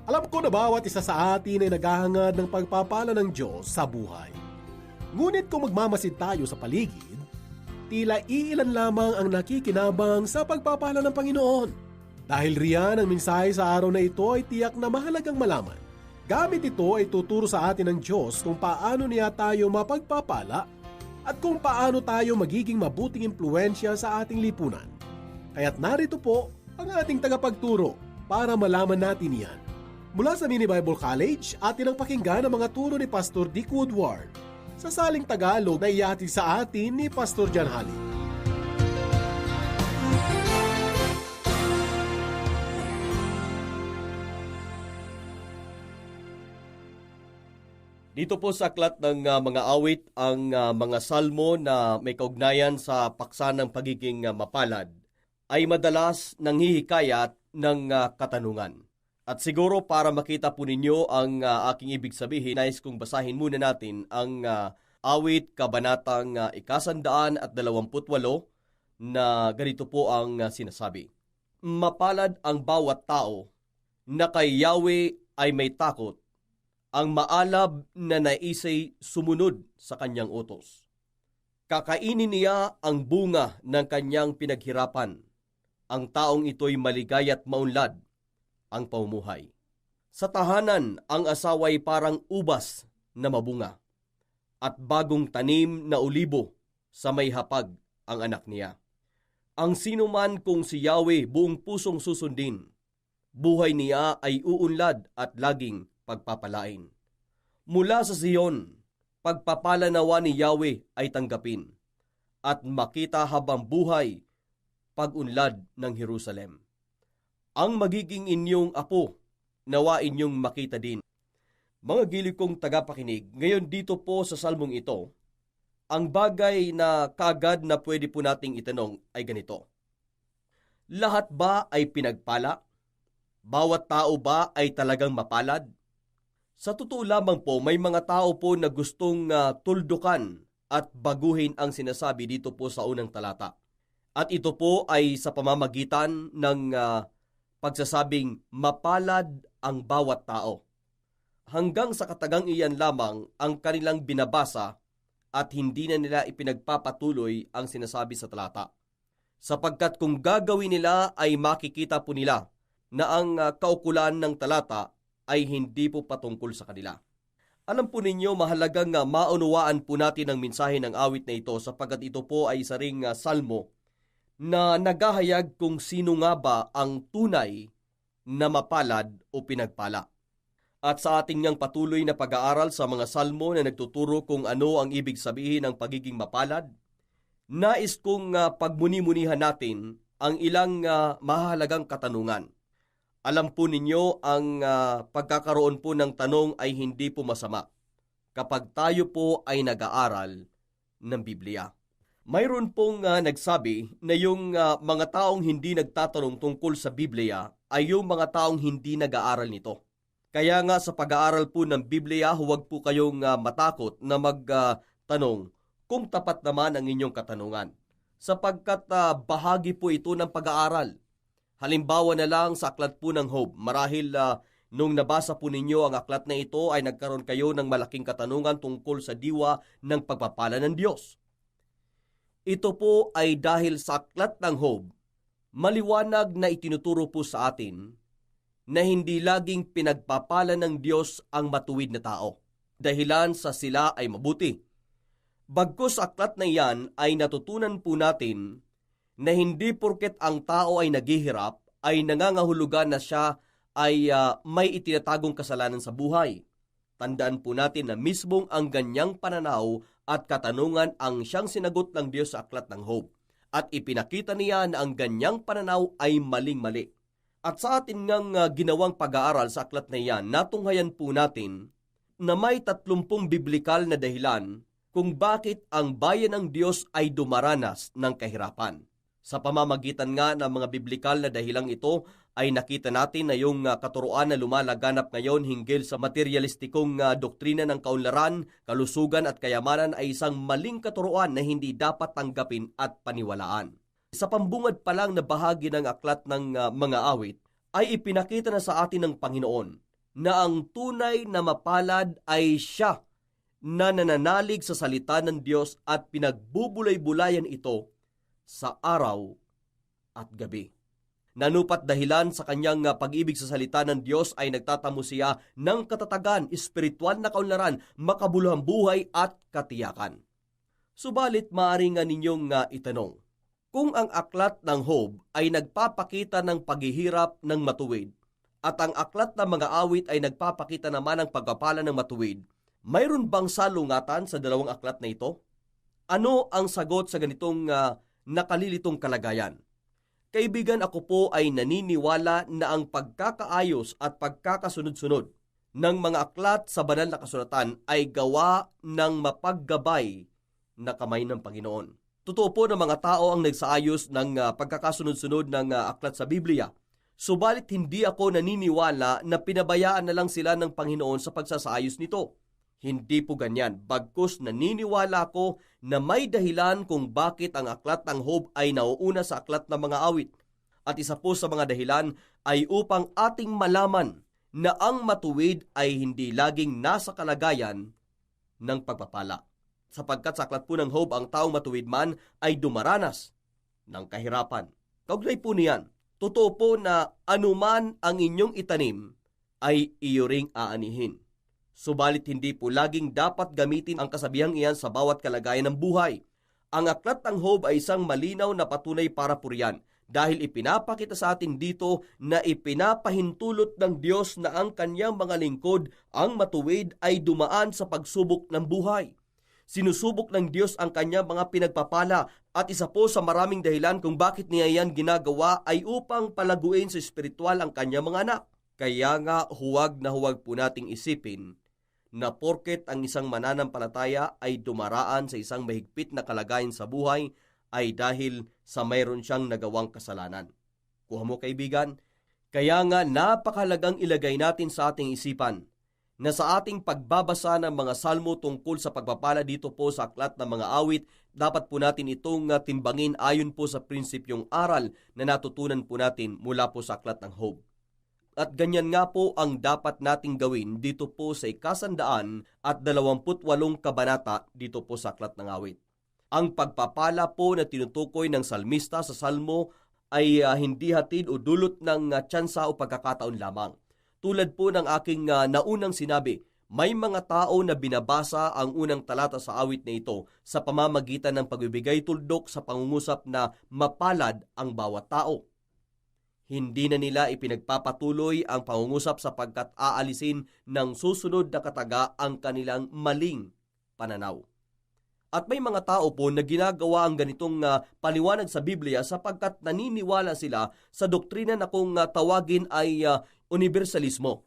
E: Alam ko na bawat isa sa atin ay naghahangad ng pagpapala ng Diyos sa buhay. Ngunit kung magmamasid tayo sa paligid, tila iilan lamang ang nakikinabang sa pagpapala ng Panginoon. Dahil riyan ang mensahe sa araw na ito ay tiyak na mahalagang malaman. Gamit ito ay tuturo sa atin ng Diyos kung paano niya tayo mapagpapala at kung paano tayo magiging mabuting impluensya sa ating lipunan. Kaya't narito po ang ating tagapagturo para malaman natin yan. Mula sa Mini Bible College, atin ang pakinggan ang mga turo ni Pastor Dick Woodward. Sa saling Tagalog na ihatid sa atin ni Pastor John Halley.
F: Dito po sa aklat ng mga awit, ang mga salmo na may kaugnayan sa paksa ng pagiging mapalad ay madalas nanghihikayat ng katanungan. At siguro para makita po ninyo ang aking ibig sabihin, nais kong basahin muna natin ang awit kabanatang 128 na ganito po ang sinasabi. Mapalad ang bawat tao na kay Yahweh ay may takot, ang maalab na naisay sumunod sa kanyang utos. Kakainin niya ang bunga ng kanyang pinaghirapan. Ang taong ito'y maligay at maunlad ang pamumuhay. Sa tahanan, ang asawa'y parang ubas na mabunga, at bagong tanim na olibo sa may hapag ang anak niya. Ang sinuman kung si Yahweh buong pusong susundin, buhay niya ay uunlad at laging pagpapalain. Mula sa Zion, pagpapala nawa ni Yahweh ay tanggapin, at makita habang buhay pag-unlad ng Jerusalem. Ang magiging inyong apo, nawa inyong makita din. Mga giliw kong tagapakinig, ngayon dito po sa salmong ito, ang bagay na kaagad na pwede po nating itanong ay ganito. Lahat ba ay pinagpala? Bawat tao ba ay talagang mapalad? Sa totoo lamang po, may mga tao po na gustong tuldukan at baguhin ang sinasabi dito po sa unang talata. At ito po ay sa pamamagitan ng pagsasabing mapalad ang bawat tao. Hanggang sa katagang iyan lamang ang kanilang binabasa at hindi na nila ipinagpapatuloy ang sinasabi sa talata. Sapagkat kung gagawin nila ay makikita po nila na ang kaukulan ng talata ay hindi po patungkol sa kanila. Alam po ninyo, mahalagang maunawaan po natin ang mensahe ng awit na ito sapagkat ito po ay isa ring salmo na naghahayag kung sino nga ba ang tunay na mapalad o pinagpala. At sa ating ngang patuloy na pag-aaral sa mga salmo na nagtuturo kung ano ang ibig sabihin ng pagiging mapalad, nais kong pagmuni-munihan natin ang ilang mahalagang katanungan. Alam po ninyo, ang pagkakaroon po ng tanong ay hindi po masama kapag tayo po ay nag-aaral ng Biblia. Mayroon pong nagsabi na yung mga taong hindi nagtatanong tungkol sa Biblia ay yung mga taong hindi nag-aaral nito. Kaya nga sa pag-aaral po ng Biblia, huwag po kayong matakot na magtanong kung tapat naman ang inyong katanungan. Sapagkat bahagi po ito ng pag-aaral. Halimbawa na lang sa aklat po ng Job, marahil nung nabasa po ninyo ang aklat na ito ay nagkaroon kayo ng malaking katanungan tungkol sa diwa ng pagpapala ng Diyos. Ito po ay dahil sa aklat ng Job, maliwanag na itinuturo po sa atin na hindi laging pinagpapala ng Diyos ang matuwid na tao, dahilan sa sila ay mabuti. Bagkus sa aklat na iyan ay natutunan po natin na hindi porket ang tao ay naghihirap ay nangangahulugan na siya ay may itinatagong kasalanan sa buhay. Tandaan po natin na mismong ang ganyang pananaw at katanungan ang siyang sinagot ng Diyos sa aklat ng Job. At ipinakita niya na ang ganyang pananaw ay maling-mali. At sa atin ngang ginawang pag-aaral sa aklat na iyan, natunghayan po natin na may 30 biblikal na dahilan kung bakit ang bayan ng Diyos ay dumaranas ng kahirapan. Sa pamamagitan nga ng mga biblikal na dahilang ito ay nakita natin na yung katuruan na lumalaganap ngayon hinggil sa materialistikong doktrina ng kaunlaran, kalusugan at kayamanan ay isang maling katuruan na hindi dapat tanggapin at paniwalaan. Sa pambungad pa lang na bahagi ng aklat ng mga awit ay ipinakita na sa atin ng Panginoon na ang tunay na mapalad ay siya na nananalig sa salita ng Diyos at pinagbubulay-bulayan ito sa araw at gabi. Nanupat dahilan sa kanyang pag-ibig sa salita ng Diyos ay nagtatamo siya ng katatagan, espiritual na kaunlaran, makabuluhang buhay at katiyakan. Subalit maaari nga ninyong itanong, kung ang aklat ng Job ay nagpapakita ng paghihirap ng matuwid at ang aklat ng mga awit ay nagpapakita naman ng pagpapala ng matuwid, mayroon bang salungatan sa dalawang aklat na ito? Ano ang sagot sa ganitong nakalilitong kalagayan? Kaibigan, ako po ay naniniwala na ang pagkakaayos at pagkakasunod-sunod ng mga aklat sa banal na kasulatan ay gawa ng mapaggabay na kamay ng Panginoon. Totoo po na mga tao ang nagsaayos ng pagkakasunod-sunod ng aklat sa Biblia. Subalit hindi ako naniniwala na pinabayaan na lang sila ng Panginoon sa pagsasaayos nito. Hindi po ganyan. Bagkus naniniwala ako na may dahilan kung bakit ang aklat ng Job ay nauuna sa aklat ng mga awit. At isa po sa mga dahilan ay upang ating malaman na ang matuwid ay hindi laging nasa kalagayan ng pagpapala. Sapagkat sa aklat po ng Job, ang taong matuwid man ay dumaranas ng kahirapan. Kaugnay po niyan, totoo po na anuman ang inyong itanim ay iyo ring aanihin. Subalit hindi po laging dapat gamitin ang kasabihang iyan sa bawat kalagayan ng buhay. Ang aklat ng Job ay isang malinaw na patunay para po riyan dahil ipinapakita sa atin dito na ipinapahintulot ng Diyos na ang kanyang mga lingkod, ang matuwid, ay dumaan sa pagsubok ng buhay. Sinusubok ng Diyos ang kanyang mga pinagpapala at isa po sa maraming dahilan kung bakit niya yan ginagawa ay upang palaguin sa espiritual ang kanyang mga anak. Kaya nga huwag na huwag po nating isipin na porket ang isang mananampalataya ay dumaraan sa isang mahigpit na kalagayan sa buhay ay dahil sa mayroon siyang nagawang kasalanan. Kuha mo kaibigan, kaya nga napakahalagang ilagay natin sa ating isipan na sa ating pagbabasa ng mga salmo tungkol sa pagpapala dito po sa aklat ng mga awit, dapat po natin itong timbangin ayon po sa prinsipyong aral na natutunan po natin mula po sa aklat ng Job. At ganyan nga po ang dapat nating gawin dito po sa 128 kabanata dito po sa aklat ng awit. Ang pagpapala po na tinutukoy ng salmista sa salmo ay hindi hatid o dulot ng tsansa o pagkakataon lamang. Tulad po ng aking naunang sinabi, may mga tao na binabasa ang unang talata sa awit na ito sa pamamagitan ng pagbibigay tuldok sa pangungusap na mapalad ang bawat tao. Hindi na nila ipinagpapatuloy ang pangungusap sapagkat aalisin ng susunod na kataga ang kanilang maling pananaw. At may mga tao po na ginagawa ang ganitong paliwanag sa Biblia sapagkat naniniwala sila sa doktrina na kung tawagin ay universalismo.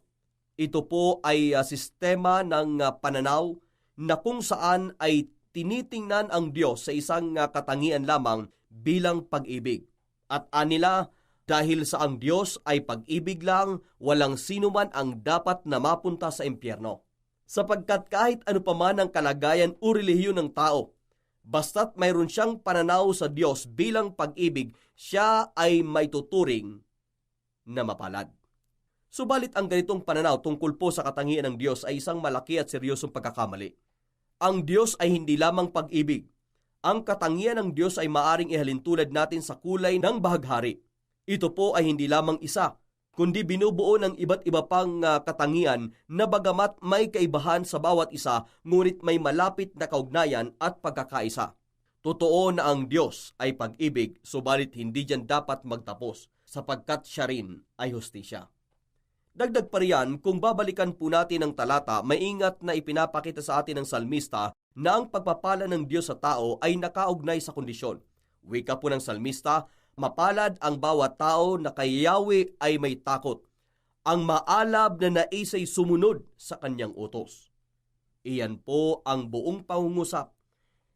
F: Ito po ay sistema ng pananaw na kung saan ay tinitingnan ang Diyos sa isang katangian lamang bilang pag-ibig. At anila, dahil sa ang Diyos ay pag-ibig lang, walang sino man ang dapat na mapunta sa impyerno. Sapagkat kahit ano pa man ang kalagayan o relihiyon ng tao, basta't mayroon siyang pananaw sa Diyos bilang pag-ibig, siya ay may tuturing na mapalad. Subalit ang ganitong pananaw tungkol po sa katangian ng Diyos ay isang malaki at seryosong pagkakamali. Ang Diyos ay hindi lamang pag-ibig. Ang katangian ng Diyos ay maaring ihalintulad natin sa kulay ng bahaghari. Ito po ay hindi lamang isa, kundi binubuo ng iba't iba pang katangian na bagamat may kaibahan sa bawat isa, ngunit may malapit na kaugnayan at pagkakaisa. Totoo na ang Diyos ay pag-ibig, subalit hindi diyan dapat magtapos, sapagkat siya rin ay hustisya. Dagdag pa riyan, kung babalikan po natin ang talata, maingat na ipinapakita sa atin ng salmista na ang pagpapala ng Diyos sa tao ay nakaugnay sa kondisyon. Wika po ng salmista, mapalad ang bawat tao na kay Yahweh ay may takot, ang maalab na naisay sumunod sa kanyang utos. Iyan po ang buong pangungusap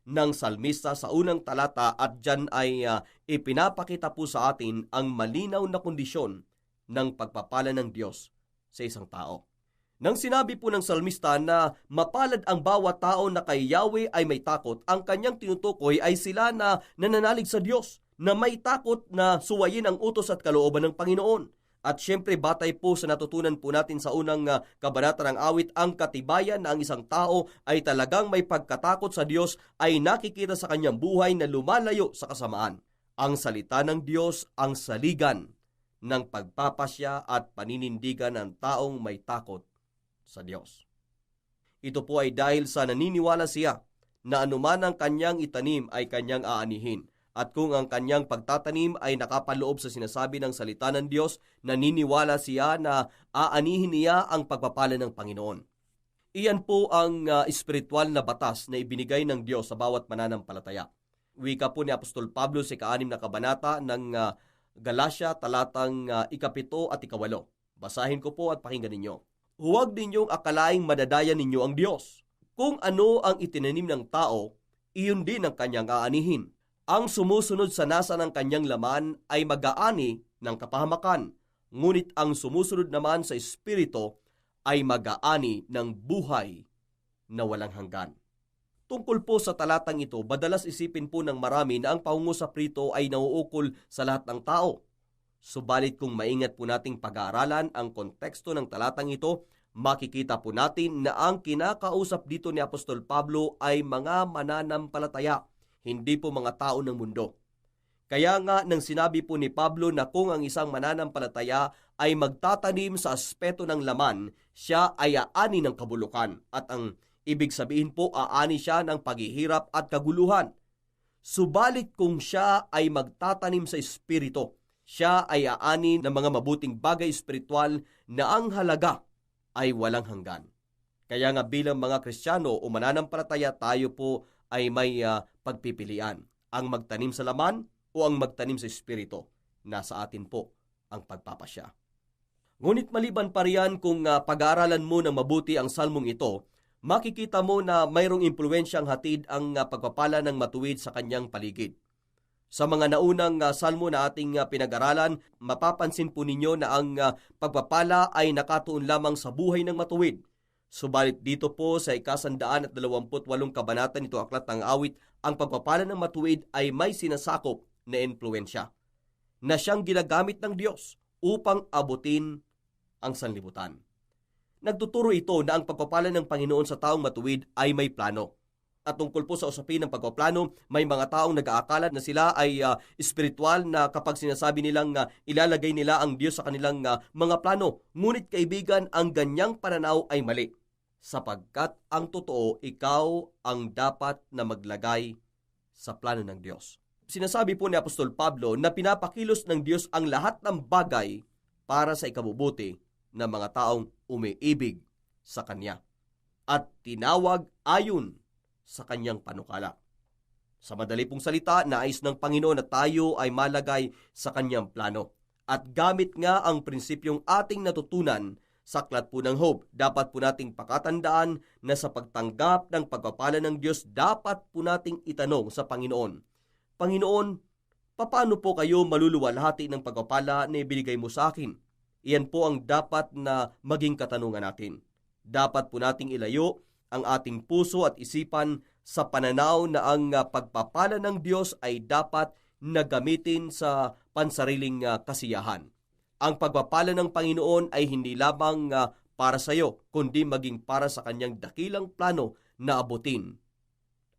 F: ng salmista sa unang talata at dyan ay ipinapakita po sa atin ang malinaw na kondisyon ng pagpapala ng Diyos sa isang tao. Nang sinabi po ng salmista na mapalad ang bawat tao na kay Yahweh ay may takot, ang kanyang tinutukoy ay sila na nananalig sa Diyos, na may takot na suwayin ang utos at kalooban ng Panginoon. At syempre batay po sa natutunan po natin sa unang kabanata ng awit, ang katibayan na ang isang tao ay talagang may pagkatakot sa Diyos ay nakikita sa kanyang buhay na lumalayo sa kasamaan. Ang salita ng Diyos ang saligan ng pagpapasya at paninindigan ng taong may takot sa Diyos. Ito po ay dahil sa naniniwala siya na anuman ang kanyang itanim ay kanyang aanihin. At kung ang kanyang pagtatanim ay nakapaloob sa sinasabi ng salita ng Diyos, naniniwala siya na aanihin niya ang pagpapala ng Panginoon. Iyan po ang espiritual na batas na ibinigay ng Diyos sa bawat mananampalataya. Wika po ni Apostol Pablo sa 6 na kabanata ng Galacia, talatang 7 at 8. Basahin ko po at pakinggan ninyo. Huwag ninyong akalaing madadaya ninyo ang Diyos. Kung ano ang itinanim ng tao, iyon din ang kanyang aanihin. Ang sumusunod sa nasa ng kanyang laman ay mag-aani ng kapahamakan, ngunit ang sumusunod naman sa Espiritu ay mag-aani ng buhay na walang hanggan. Tungkol po sa talatang ito, madalas isipin po ng marami na ang paungo sa prito ay nauukol sa lahat ng tao. Subalit kung maingat po nating pag-aaralan ang konteksto ng talatang ito, makikita po natin na ang kinakausap dito ni Apostol Pablo ay mga mananampalataya, hindi po mga tao ng mundo. Kaya nga nang sinabi po ni Pablo na kung ang isang mananampalataya ay magtatanim sa aspeto ng laman, siya ay aani ng kabulukan at ang ibig sabihin po aani siya ng paghihirap at kaguluhan. Subalit kung siya ay magtatanim sa espiritu, siya ay aani ng mga mabuting bagay espiritual na ang halaga ay walang hanggan. Kaya nga bilang mga Kristiyano o mananampalataya, tayo po ay may pagpipilian. Ang magtanim sa laman o ang magtanim sa espiritu. Nasa atin po ang pagpapasya. Ngunit maliban pa riyan, kung pag-aaralan mo ng mabuti ang salmong ito, makikita mo na mayroong impluwensyang hatid ang pagpapala ng matuwid sa kanyang paligid. Sa mga naunang salmo na ating pinag-aralan, mapapansin po ninyo na ang pagpapala ay nakatuon lamang sa buhay ng matuwid. Subalit dito po sa 128 kabanata nito Aklat ng Awit, ang pagpapala ng matuwid ay may sinasakop na impluwensya na siyang ginagamit ng Diyos upang abutin ang sanlibutan. Nagtuturo ito na ang pagpapala ng Panginoon sa taong matuwid ay may plano. At tungkol po sa usapin ng pagpaplano, may mga taong nag-aakala na sila ay espiritual na kapag sinasabi nilang ilalagay nila ang Diyos sa kanilang mga plano. Ngunit kaibigan, ang ganyang pananaw ay mali. Sapagkat ang totoo, ikaw ang dapat na maglagay sa plano ng Diyos. Sinasabi po ni Apostol Pablo na pinapakilos ng Diyos ang lahat ng bagay para sa ikabubuti ng mga taong umiibig sa Kanya at tinawag ayon sa Kanyang panukala. Sa madali pong salita, nais ng Panginoon na tayo ay malagay sa Kanyang plano. At gamit nga ang prinsipyong ating natutunan sa Aklat po ng Job, dapat po nating pakatandaan na sa pagtanggap ng pagpapala ng Diyos, dapat po nating itanong sa Panginoon, Panginoon, paano po kayo maluluwalhati ng pagpapala na ibinigay mo sa akin? Iyan po ang dapat na maging katanungan natin. Dapat po nating ilayo ang ating puso at isipan sa pananaw na ang pagpapala ng Diyos ay dapat na gamitin sa pansariling kasiyahan. Ang pagpapala ng Panginoon ay hindi lamang para sa iyo, kundi maging para sa Kanyang dakilang plano na abutin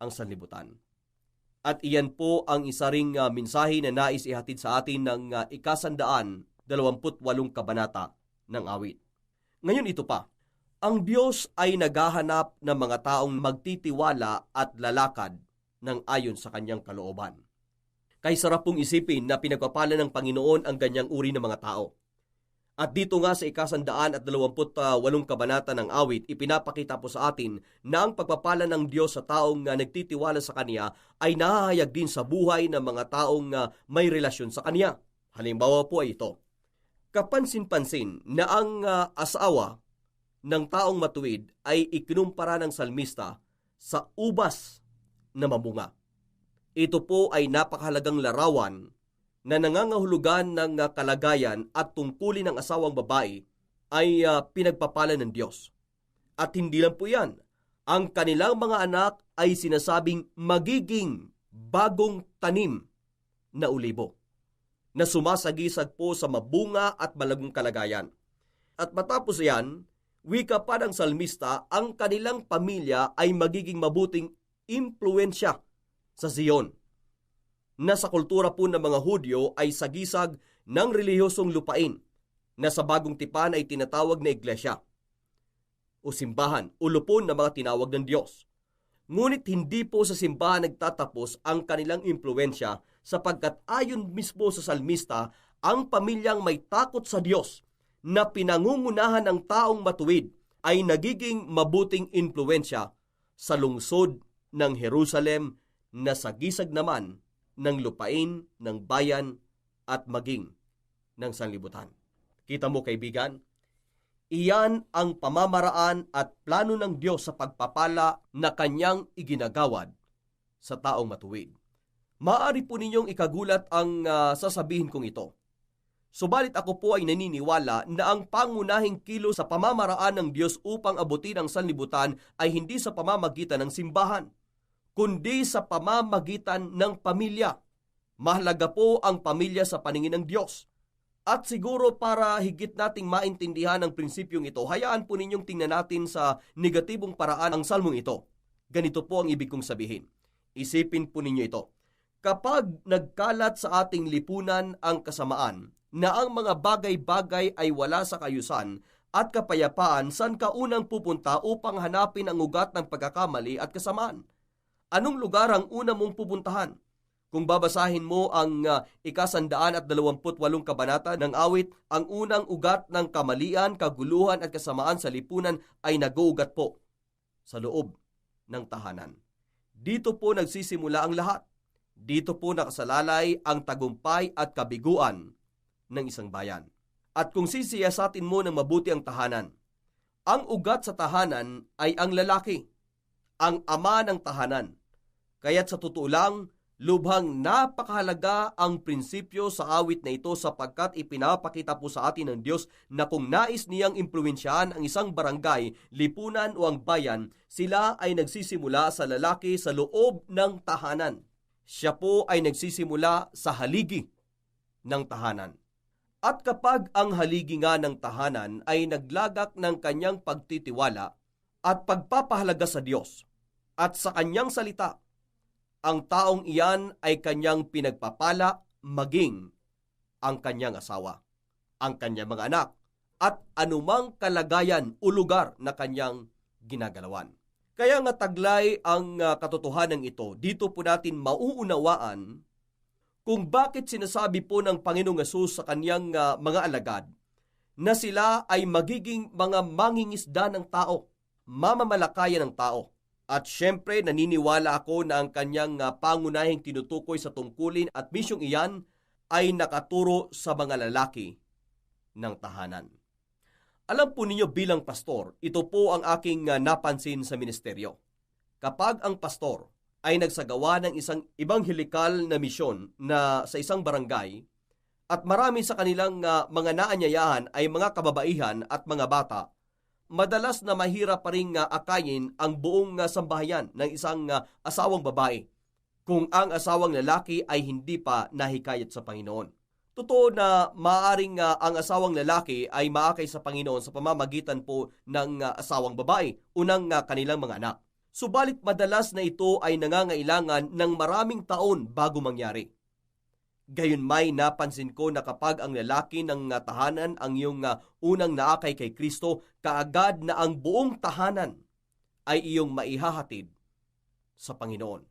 F: ang sanlibutan. At iyan po ang isa ring mensahe na nais ihatid sa atin ng 128 kabanata ng awit. Ngayon ito pa, ang Diyos ay naghahanap ng mga taong magtitiwala at lalakad ng ayon sa Kanyang kalooban. Kay sarap pong isipin na pinagpapala ng Panginoon ang ganyang uri ng mga tao. At dito nga sa 128 kabanata ng awit, ipinapakita po sa atin na ang pagpapala ng Diyos sa taong nagtitiwala sa Kanya ay nahahayag din sa buhay ng mga taong may relasyon sa Kanya. Halimbawa po ay ito. Kapansin-pansin na ang asawa ng taong matuwid ay ikinumpara ng salmista sa ubas na mamunga. Ito po ay napakahalagang larawan na nangangahulugan ng kalagayan at tungkulin ng asawang babae ay pinagpapala ng Diyos. At hindi lang po yan. Ang kanilang mga anak ay sinasabing magiging bagong tanim na ulibo na sumasagisag po sa mabunga at malagong kalagayan. At matapos yan, wika pa ng salmista, ang kanilang pamilya ay magiging mabuting impluensya sa Zion, na sa kultura po ng mga Hudyo ay sagisag ng relihiyosong lupain na sa bagong tipan ay tinatawag na iglesia o simbahan o lupon na mga tinawag ng Diyos. Ngunit hindi po sa simbahan nagtatapos ang kanilang impluensya, sapagkat ayon mismo sa salmista, ang pamilyang may takot sa Diyos na pinangungunahan ng taong matuwid ay nagiging mabuting impluensya sa lungsod ng Jerusalem na sagisag naman ng lupain, ng bayan at maging ng sanlibutan. Kita mo kaibigan, Iyan ang pamamaraan at plano ng Diyos sa pagpapala na kanyang iginagawad sa taong matuwid. Maaari po ninyong ikagulat ang sasabihin kong ito. Subalit ako po ay naniniwala na ang pangunahing kilo sa pamamaraan ng Diyos upang abutin ang sanlibutan ay hindi sa pamamagitan ng simbahan, kundi sa pamamagitan ng pamilya. Mahalaga po ang pamilya sa paningin ng Diyos. At siguro para higit nating maintindihan ang prinsipyong ito, hayaan po ninyong tingnan natin sa negatibong paraan ang salmong ito. Ganito po ang ibig kong sabihin. Isipin po ninyo ito. Kapag nagkalat sa ating lipunan ang kasamaan, na ang mga bagay-bagay ay wala sa kayusan at kapayapaan, saan ka unang pupunta upang hanapin ang ugat ng pagkakamali at kasamaan? Anong lugar ang una mong pupuntahan? Kung babasahin mo ang 128 kabanata ng awit, ang unang ugat ng kamalian, kaguluhan at kasamaan sa lipunan ay nag-uugat po sa loob ng tahanan. Dito po nagsisimula ang lahat. Dito po nakasalalay ang tagumpay at kabiguan ng isang bayan. At kung sisiyasatin mo ng mabuti ang tahanan, ang ugat sa tahanan ay ang lalaki, ang ama ng tahanan. Kaya't sa totoo lang, lubhang napakahalaga ang prinsipyo sa awit na ito sapagkat ipinapakita po sa atin ng Diyos na kung nais niyang impluwensyahan ang isang barangay, lipunan o ang bayan, sila ay nagsisimula sa lalaki sa loob ng tahanan. Siya po ay nagsisimula sa haligi ng tahanan. At kapag ang haligi nga ng tahanan ay naglagak ng kanyang pagtitiwala at pagpapahalaga sa Diyos at sa kanyang salita, ang taong iyan ay kanyang pinagpapala maging ang kanyang asawa, ang kanyang mga anak, at anumang kalagayan o lugar na kanyang ginagalawan. Kaya nga taglay ang katotohanan ito, dito po natin mauunawaan kung bakit sinasabi po ng Panginoong Hesus sa kanyang mga alagad na sila ay magiging mga mangingisda ng tao, mamamalakayan ng tao. At syempre, naniniwala ako na ang kanyang pangunahing tinutukoy sa tungkulin at misyong iyan ay nakaturo sa mga lalaki ng tahanan. Alam po ninyo bilang pastor, ito po ang aking napansin sa ministeryo. Kapag ang pastor ay nagsagawa ng isang ebanghelikal na misyon na sa isang barangay at marami sa kanilang mga naanyayahan ay mga kababaihan at mga bata, madalas na mahirap pa rin akayin ang buong sambahayan ng isang asawang babae kung ang asawang lalaki ay hindi pa nahikayat sa Panginoon. Totoo na maaaring ang asawang lalaki ay maakay sa Panginoon sa pamamagitan po ng asawang babae o ng kanilang mga anak. Subalit madalas na ito ay nangangailangan ng maraming taon bago mangyari. Gayunmay napansin ko na kapag ang lalaki ng tahanan ang iyong unang naakay kay Kristo, kaagad na ang buong tahanan ay iyong maihahatid sa Panginoon.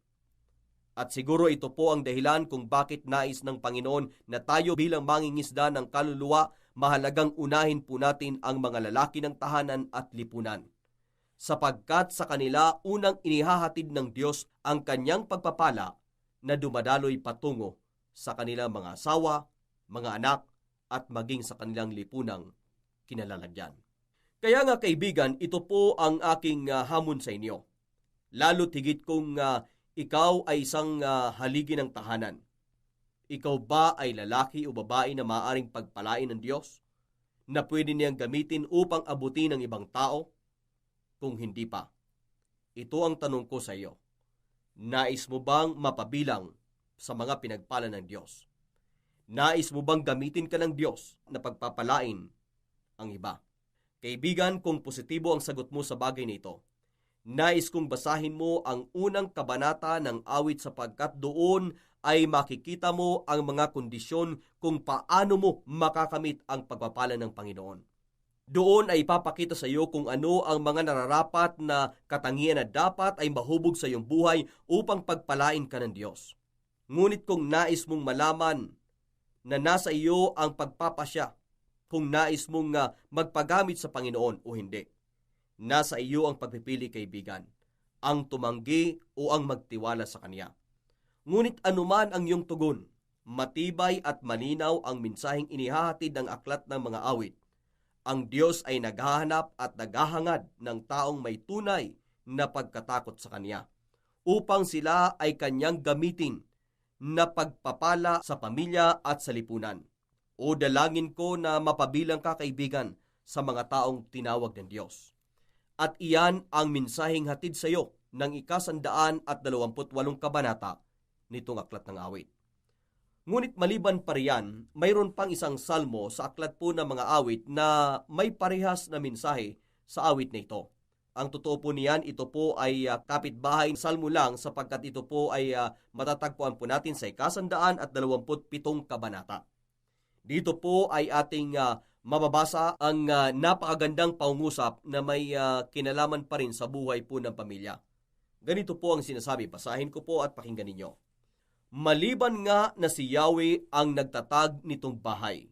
F: At siguro ito po ang dahilan kung bakit nais ng Panginoon na tayo bilang mangingisda ng kaluluwa, mahalagang unahin po natin ang mga lalaki ng tahanan at lipunan. Sapagkat sa kanila unang inihahatid ng Diyos ang kanyang pagpapala na dumadaloy patungo sa kanilang mga asawa, mga anak, at maging sa kanilang lipunang kinalalagyan. Kaya nga kaibigan, ito po ang aking hamon sa inyo. Lalo't higit kung ikaw ay isang haligi ng tahanan. Ikaw ba ay lalaki o babae na maaaring pagpalain ng Diyos? Na pwede niyang gamitin upang abutin ng ibang tao? Kung hindi pa, ito ang tanong ko sa iyo. Nais mo bang mapabilang sa mga pinagpala ng Diyos? Nais mo bang gamitin ka ng Diyos na pagpapalain ang iba? Kaibigan, kung positibo ang sagot mo sa bagay na ito, nais kong basahin mo ang unang kabanata ng awit sapagkat doon ay makikita mo ang mga kondisyon kung paano mo makakamit ang pagpapala ng Panginoon. Doon ay ipapakita sa iyo kung ano ang mga nararapat na katangian na dapat ay mahubog sa iyong buhay upang pagpalain ka ng Diyos. Ngunit kung nais mong malaman na nasa iyo ang pagpapasya, kung nais mong magpagamit sa Panginoon o hindi, nasa iyo ang pagpipili, kaibigan, ang tumanggi o ang magtiwala sa Kanya. Ngunit anuman ang iyong tugon, matibay at malinaw ang mensaheng inihahatid ng aklat ng mga awit, Ang Diyos ay naghahanap at naghahangad ng taong may tunay na pagkatakot sa Kanya upang sila ay Kanyang gamitin na pagpapala sa pamilya at sa lipunan. O dalangin ko na mapabilang ka, kaibigan, sa mga taong tinawag ng Diyos. At iyan ang mensaheng hatid sa iyo ng 128 kabanata nitong Aklat ng Awit. Ngunit maliban pa riyan, mayroon pang isang salmo sa aklat po ng mga awit na may parehas na mensahe sa awit na ito. Ang totoo po niyan, ito po ay kapitbahay salmo lang sapagkat ito po ay matatagpuan po natin sa 127 kabanata. Dito po ay ating mababasa ang napakagandang pangungusap na may kinalaman pa rin sa buhay po ng pamilya. Ganito po ang sinasabi, basahin ko po at pakinggan ninyo. Maliban nga na si Yahweh ang nagtatag nitong bahay.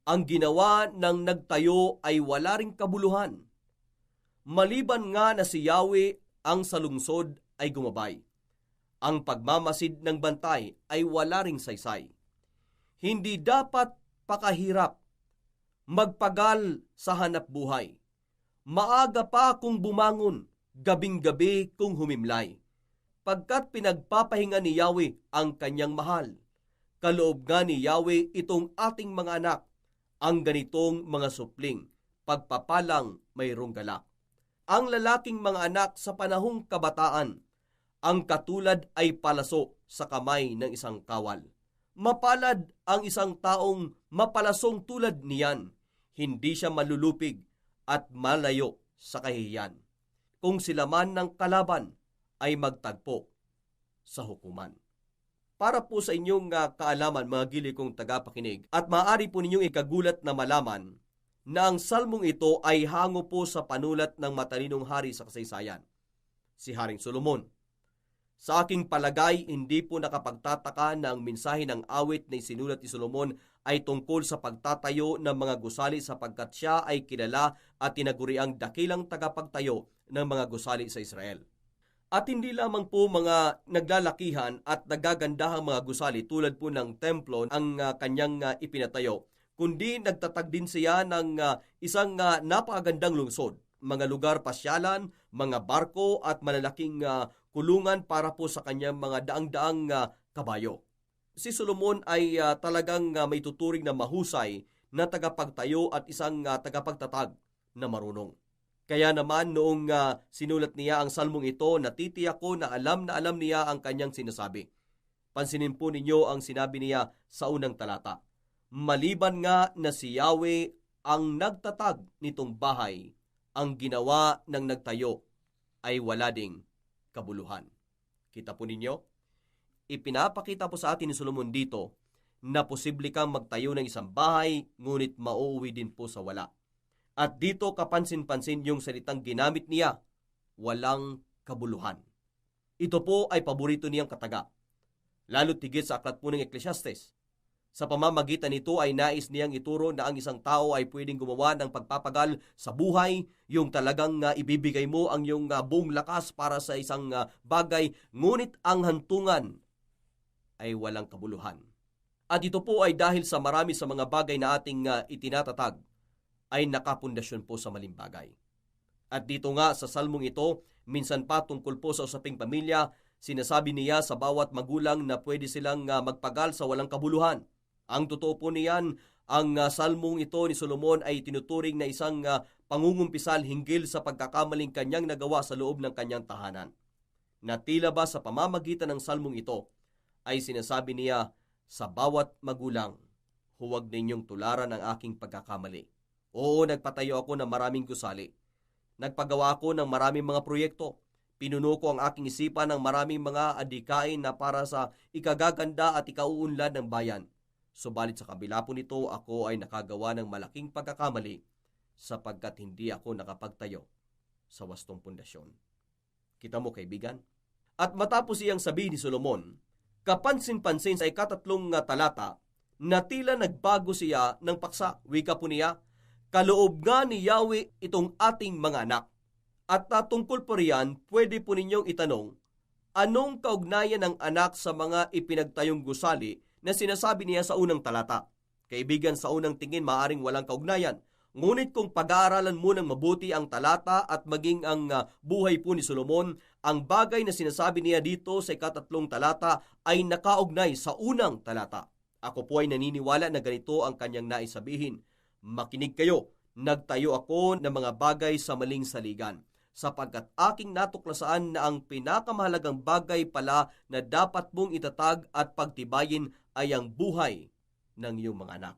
F: Ang ginawa ng nagtayo ay wala ring kabuluhan. Maliban nga na si Yahweh ang sa lungsod ay gumabay. Ang pagmamasid ng bantay ay wala ring saysay. Hindi dapat pakahirap, magpagal sa hanap buhay. Maaga pa kung bumangon, gabing-gabi kung humimlay. Pagkat pinagpapahinga ni Yahweh ang kanyang mahal. Kaloob nga ni Yahweh itong ating mga anak, ang ganitong mga supling, pagpapalang mayroong galak. Ang lalaking mga anak sa panahong kabataan, ang katulad ay palaso sa kamay ng isang kawal. Mapalad ang isang taong mapalasong tulad niyan, hindi siya malulupig at malayo sa kahihiyan. Kung sila man ng kalaban ay magtagpo sa hukuman. Para po sa inyong kaalaman, mga gili kong tagapakinig, at maaari po ninyong ikagulat na malaman na ang salmong ito ay hango po sa panulat ng matalinong hari sa kasaysayan, si Haring Solomon. Sa aking palagay, hindi po nakapagtataka na ang mensahe ng awit na isinulat ni Solomon ay tungkol sa pagtatayo ng mga gusali sapagkat siya ay kilala at tinaguriang dakilang tagapagtayo ng mga gusali sa Israel. At hindi lamang po mga naglalakihan at nagagandahang mga gusali tulad po ng templo ang kanyang ipinatayo, kundi nagtatag din siya ng isang napakagandang lungsod, mga lugar pasyalan, mga barko at malalaking kulungan para po sa kanyang mga daang-daang kabayo. Si Solomon ay talagang may tuturing na mahusay na tagapagtayo at isang tagapagtatag na marunong. Kaya naman noong sinulat niya ang salmong ito, natitiyak ko na alam niya ang kanyang sinasabi. Pansinin po ninyo ang sinabi niya sa unang talata. Maliban nga na si Yahweh ang nagtatag nitong bahay, ang ginawa ng nagtayo ay wala ding kabuluhan. Kita po ninyo? Ipinapakita po sa atin ni Solomon dito na posible kang magtayo ng isang bahay, ngunit mauuwi din po sa wala. At dito kapansin-pansin yung salitang ginamit niya, walang kabuluhan. Ito po ay paborito niyang kataga. Lalo tigit sa aklat po ng Ecclesiastes. Sa pamamagitan nito ay nais niyang ituro na ang isang tao ay pwedeng gumawa ng pagpapagal sa buhay, yung talagang ibibigay mo ang iyong buong lakas para sa isang bagay, ngunit ang hantungan ay walang kabuluhan. At ito po ay dahil sa marami sa mga bagay na ating itinatatag ay nakapundasyon po sa maling bagay. At dito nga sa salmong ito, minsan pa tungkol po sa usaping pamilya, sinasabi niya sa bawat magulang na pwede silang magpagal sa walang kabuluhan. Ang totoo po niyan, ang salmong ito ni Solomon ay tinuturing na isang pangungumpisal hinggil sa pagkakamaling kanyang nagawa sa loob ng kanyang tahanan. Na tila ba sa pamamagitan ng salmong ito, ay sinasabi niya, sa bawat magulang, huwag ninyong tularan ang aking pagkakamali. Oo, nagpatayo ako ng maraming gusali. Nagpagawa ako ng maraming mga proyekto. Pinuno ko ang aking isipan ng maraming mga adikain na para sa ikagaganda at ikauunlad ng bayan. Subalit sa kabila po nito, ako ay nakagawa ng malaking pagkakamali sapagkat hindi ako nakapagtayo sa wastong pundasyon. Kita mo, kaibigan? At matapos iyang sabihin ni Solomon, kapansin-pansin sa 3 talata na tila nagbago siya ng paksa. Wika po niya, kaloob nga ni Yahweh itong ating mga anak. At tungkol po riyan, pwede po ninyong itanong, anong kaugnayan ng anak sa mga ipinagtayong gusali na sinasabi niya sa unang talata? Kaibigan, sa unang tingin maaring walang kaugnayan. Ngunit kung pag-aaralan mo ng mabuti ang talata at maging ang buhay po ni Solomon, ang bagay na sinasabi niya dito sa 3 talata ay nakaugnay sa unang talata. Ako po ay naniniwala na ganito ang kanyang nais sabihin. Makinig kayo, nagtayo ako ng mga bagay sa maling saligan, sapagkat aking natuklasan na ang pinakamahalagang bagay pala na dapat mong itatag at pagtibayin ay ang buhay ng iyong mga anak.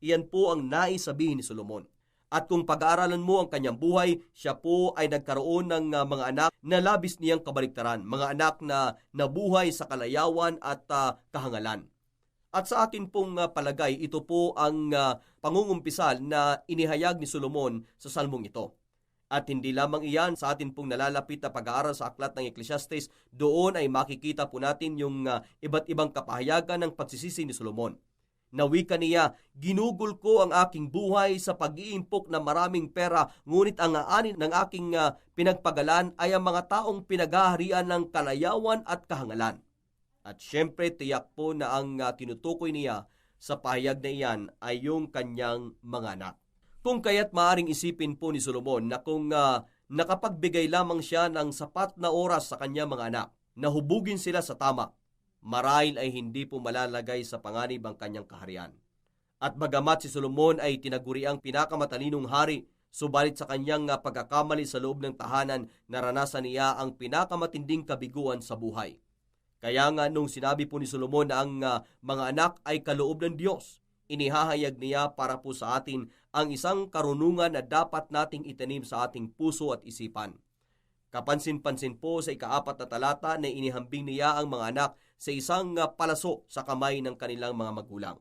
F: Iyan po ang nais sabihin ni Solomon. At kung pag-aaralan mo ang kanyang buhay, siya po ay nagkaroon ng mga anak na labis niyang kabaliktaran, mga anak na nabuhay sa kalayawan at kahangalan. At sa akin pong palagay, ito po ang pangungumpisal na inihayag ni Solomon sa salmong ito. At hindi lamang iyan, sa atin pong nalalapit na pag-aaral sa aklat ng Ecclesiastes, doon ay makikita po natin yung iba't ibang kapahayagan ng pagsisisi ni Solomon. Nawika niya, ginugol ko ang aking buhay sa pag-iimpok ng maraming pera, ngunit ang aanin ng aking pinagpagalan ay ang mga taong pinaghaharian ng kalayawan at kahangalan. At syempre, tiyak po na ang tinutukoy niya sa pahayag na iyan ay yung kanyang mga anak. Kung kaya't maaring isipin po ni Solomon na kung nakapagbigay lamang siya ng sapat na oras sa kanyang mga anak, na hubugin sila sa tama, marahil ay hindi po malalagay sa panganib ang kanyang kaharian. At bagamat si Solomon ay tinaguriang pinakamatalinong hari, subalit sa kanyang pagkakamali sa loob ng tahanan, naranasan niya ang pinakamatinding kabiguan sa buhay. Kaya nga nung sinabi po ni Solomon na ang mga anak ay kaloob ng Diyos, inihahayag niya para po sa atin ang isang karunungan na dapat nating itanim sa ating puso at isipan. Kapansin-pansin po sa 4 na talata na inihambing niya ang mga anak sa isang palaso sa kamay ng kanilang mga magulang.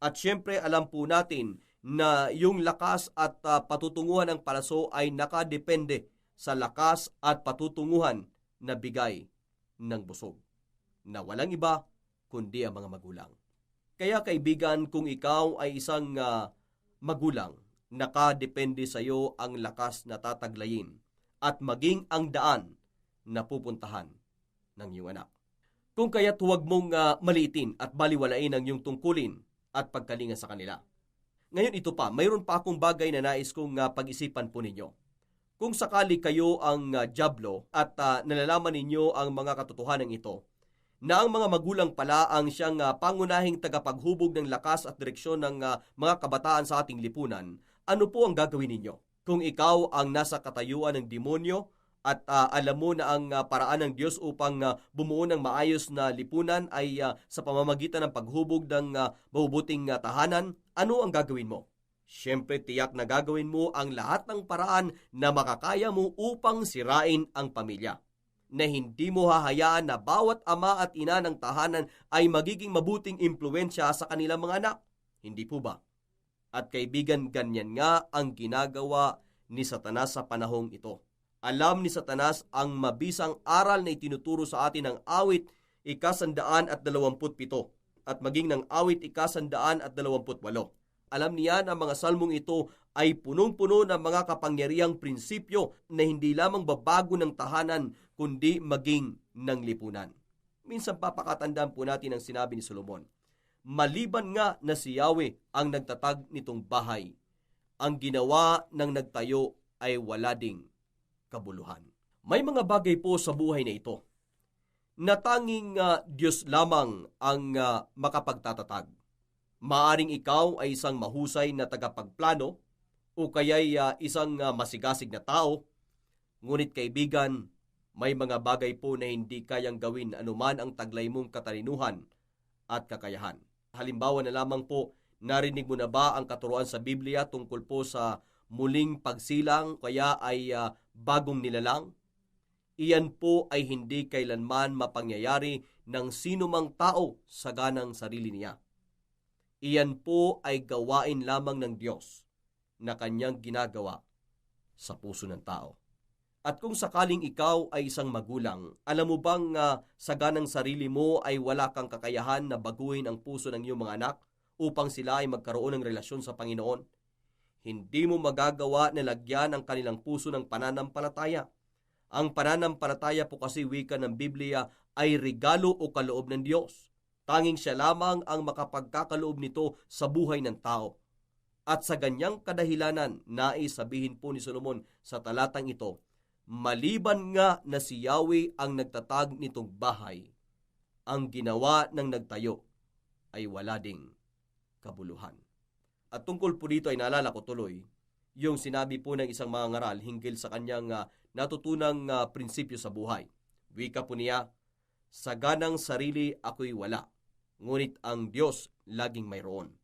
F: At syempre alam po natin na yung lakas at patutunguhan ng palaso ay nakadepende sa lakas at patutunguhan na bigay ng busog, na walang iba kundi ang mga magulang. Kaya kaibigan, kung ikaw ay isang magulang, nakadepende sa iyo ang lakas na tataglayin at maging ang daan na pupuntahan ng iyong anak. Kung kaya't huwag mong maliitin at baliwalain ang iyong tungkulin at pagkalinga sa kanila. Ngayon ito pa, mayroon pa akong bagay na nais kong pag-isipan po ninyo. Kung sakali kayo ang dyablo at nalalaman ninyo ang mga katotohanan ito, na ang mga magulang pala ang siyang pangunahing tagapaghubog ng lakas at direksyon ng mga kabataan sa ating lipunan, ano po ang gagawin ninyo? Kung ikaw ang nasa katayuan ng demonyo at alam mo na ang paraan ng Diyos upang bumuo ng maayos na lipunan ay sa pamamagitan ng paghubog ng mabubuting tahanan, ano ang gagawin mo? Siyempre, tiyak na gagawin mo ang lahat ng paraan na makakaya mo upang sirain ang pamilya, na hindi mo hahayaan na bawat ama at ina ng tahanan ay magiging mabuting impluwensya sa kanilang mga anak. Hindi po ba? At kaibigan, ganyan nga ang ginagawa ni Satanas sa panahong ito. Alam ni Satanas ang mabisang aral na itinuturo sa atin ng awit 127 at maging ng awit 128. Alam niya na mga salmong ito ay punong-puno ng mga kapangyarihang prinsipyo na hindi lamang babago ng tahanan, kundi maging ng lipunan. Minsan papakatandaan po natin ang sinabi ni Solomon, maliban nga na si Yahweh ang nagtatag nitong bahay, ang ginawa ng nagtayo ay wala ding kabuluhan. May mga bagay po sa buhay na ito na tanging Diyos lamang ang makapagtatatag. Maaring ikaw ay isang mahusay na tagapagplano o kaya'y isang masigasig na tao, ngunit kaibigan, may mga bagay po na hindi kayang gawin anuman ang taglay mong katalinuhan at kakayahan. Halimbawa na lamang po, narinig mo na ba ang katuruan sa Biblia tungkol po sa muling pagsilang kaya ay bagong nilalang? Iyan po ay hindi kailanman mapangyayari ng sinumang tao sa ganang sarili niya. Iyan po ay gawain lamang ng Diyos na kanyang ginagawa sa puso ng tao. At kung sakaling ikaw ay isang magulang, alam mo bang sa ganang sarili mo ay wala kang kakayahan na baguhin ang puso ng iyong mga anak upang sila ay magkaroon ng relasyon sa Panginoon? Hindi mo magagawa na lagyan ang kanilang puso ng pananampalataya. Ang pananampalataya po kasi wika ng Biblia ay regalo o kaloob ng Diyos. Tanging siya lamang ang makapagkakaloob nito sa buhay ng tao. At sa ganyang kadahilanan, nais sabihin po ni Solomon sa talatang ito, maliban nga na si Yahweh ang nagtatag nitong bahay, ang ginawa ng nagtayo ay wala ding kabuluhan. At tungkol po dito ay naalala ko tuloy yung sinabi po ng isang mga ngaral hinggil sa kanyang natutunang prinsipyo sa buhay. Wika po niya, sa ganang sarili ako'y wala, ngunit ang Diyos laging mayroon.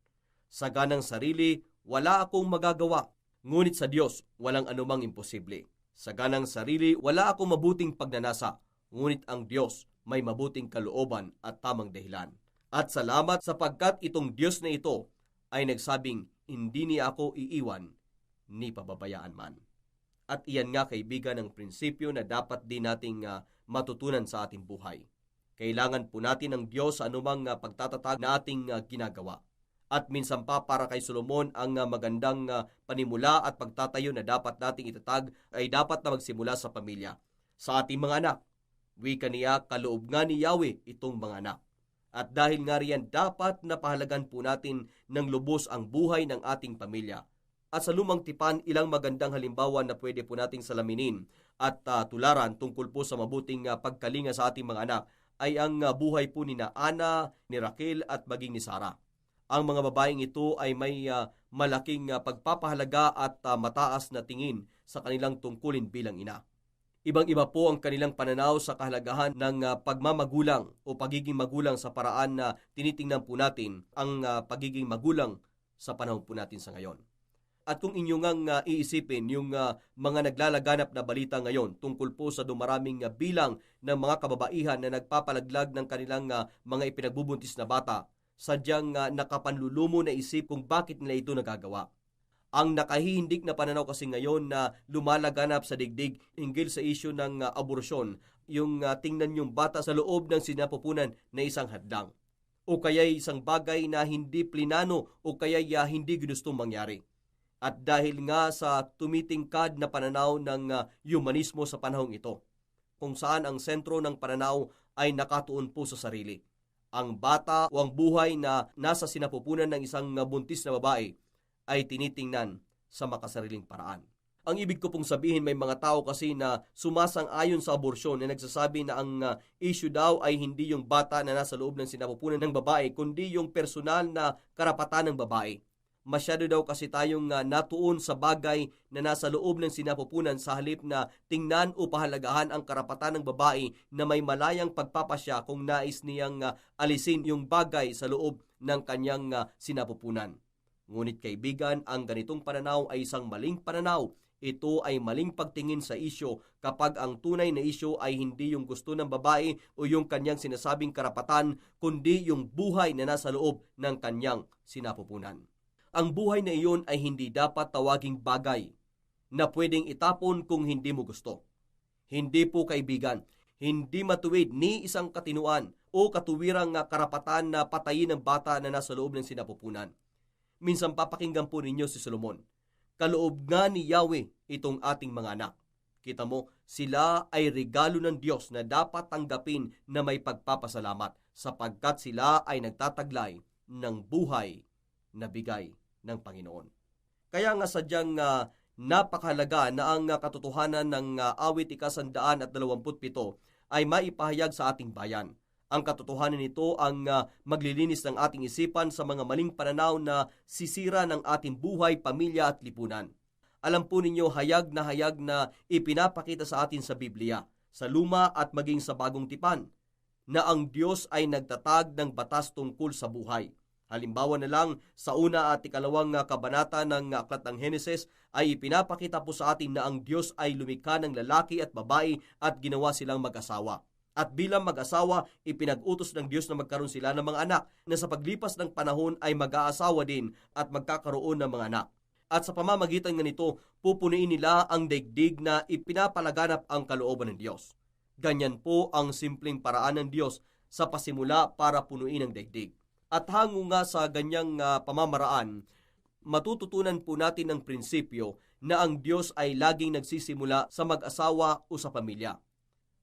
F: Sa ganang sarili, wala akong magagawa, ngunit sa Diyos walang anumang imposible. Sa ganang sarili, wala akong mabuting pagnanasa, ngunit ang Diyos may mabuting kalooban at tamang dahilan. At salamat sapagkat itong Diyos na ito ay nagsabing, hindi niya ako iiwan, ni pababayaan man. At iyan nga kaibigan ang prinsipyo na dapat din nating matutunan sa ating buhay. Kailangan po natin ng Diyos sa anumang pagtatatag na ating ginagawa. At minsan pa para kay Solomon ang magandang panimula at pagtatayo na dapat nating itatag ay dapat na magsimula sa pamilya. Sa ating mga anak, wika niya, kaloob nga ni Yahweh itong mga anak. At dahil nga riyan, dapat napahalagan po natin ng lubos ang buhay ng ating pamilya. At sa lumang tipan, ilang magandang halimbawa na pwede po nating salaminin at tularan tungkol po sa mabuting pagkalinga sa ating mga anak ay ang buhay po ni Ana, ni Raquel at maging ni Sarah. Ang mga babaeng ito ay may malaking pagpapahalaga at mataas na tingin sa kanilang tungkulin bilang ina. Ibang-iba po ang kanilang pananaw sa kahalagahan ng pagmamagulang o pagiging magulang sa paraan na tinitingnan po natin ang pagiging magulang sa panahon po natin sa ngayon. At kung inyo ngang iisipin yung mga naglalaganap na balita ngayon tungkol po sa dumaraming bilang ng mga kababaihan na nagpapalaglag ng kanilang mga ipinagbubuntis na bata, sadyang nakapanlulumo na isip kung bakit nila ito nagagawa. Ang nakahihindik na pananaw kasi ngayon na lumalaganap sa digdig hinggil sa isyu ng aborasyon, yung tingnan yung bata sa loob ng sinapupunan na isang hadlang. O kaya isang bagay na hindi plinano o kaya hindi ginustong mangyari. At dahil nga sa tumitingkad na pananaw ng humanismo sa panahong ito, kung saan ang sentro ng pananaw ay nakatuon po sa sarili. Ang bata o ang buhay na nasa sinapupunan ng isang buntis na babae ay tinitingnan sa makasariling paraan. Ang ibig ko pong sabihin, may mga tao kasi na sumasang-ayon sa aborsyon na nagsasabi na ang issue daw ay hindi yung bata na nasa loob ng sinapupunan ng babae, kundi yung personal na karapatan ng babae. Masyado daw kasi tayong natuon sa bagay na nasa loob ng sinapupunan sa halip na tingnan o pahalagahan ang karapatan ng babae na may malayang pagpapasya kung nais niyang alisin yung bagay sa loob ng kanyang sinapupunan. Ngunit kaibigan, ang ganitong pananaw ay isang maling pananaw. Ito ay maling pagtingin sa isyo kapag ang tunay na isyo ay hindi yung gusto ng babae o yung kanyang sinasabing karapatan, kundi yung buhay na nasa loob ng kanyang sinapupunan. Ang buhay na iyon ay hindi dapat tawaging bagay na pwedeng itapon kung hindi mo gusto. Hindi po kaibigan, hindi matuwid ni isang katinuan o katuwirang karapatan na patayin ng bata na nasa loob ng sinapupunan. Minsan papakinggan po ninyo si Solomon, kaloob nga ni Yahweh itong ating mga anak. Kita mo, sila ay regalo ng Diyos na dapat tanggapin na may pagpapasalamat sapagkat sila ay nagtataglay ng buhay na bigay ng Panginoon. Kaya nga sadyang napakahalaga na ang katotohanan ng awit 127 ay maipahayag sa ating bayan. Ang katotohanan nito ang maglilinis ng ating isipan sa mga maling pananaw na sisira ng ating buhay, pamilya at lipunan. Alam po ninyo, hayag na ipinapakita sa atin sa Biblia, sa luma at maging sa bagong tipan, na ang Diyos ay nagtatag ng batas tungkol sa buhay. Halimbawa na lang, sa una at ikalawang kabanata ng Aklat ng Heneses ay ipinapakita po sa atin na ang Diyos ay lumikha ng lalaki at babae at ginawa silang mag-asawa. At bilang mag-asawa, ipinag-utos ng Diyos na magkaroon sila ng mga anak na sa paglipas ng panahon ay mag-aasawa din at magkakaroon ng mga anak. At sa pamamagitan ng nito, pupunuin nila ang daigdig na ipinapalaganap ang kalooban ng Diyos. Ganyan po ang simpleng paraan ng Diyos sa pasimula para punuin ang daigdig. At hango nga sa ganyang pamamaraan, matututunan po natin ang prinsipyo na ang Diyos ay laging nagsisimula sa mag-asawa o sa pamilya.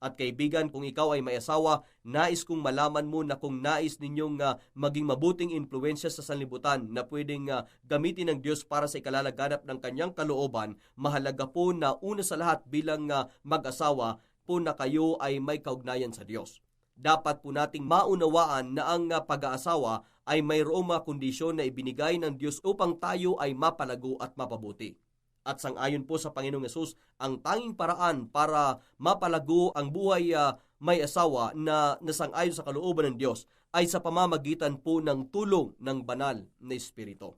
F: At kaibigan, kung ikaw ay may asawa, nais kong malaman mo na kung nais ninyong maging mabuting impluensya sa sanlibutan na pwedeng gamitin ng Diyos para sa ikalalaganap ng kanyang kalooban, mahalaga po na una sa lahat bilang mag-asawa po na kayo ay may kaugnayan sa Diyos. Dapat po nating maunawaan na ang pag-aasawa ay mayroong mga kondisyon na ibinigay ng Diyos upang tayo ay mapalago at mapabuti. At sangayon po sa Panginoong Hesus, ang tanging paraan para mapalago ang buhay may asawa na nasang-ayon sa kalooban ng Diyos ay sa pamamagitan po ng tulong ng banal na Espiritu.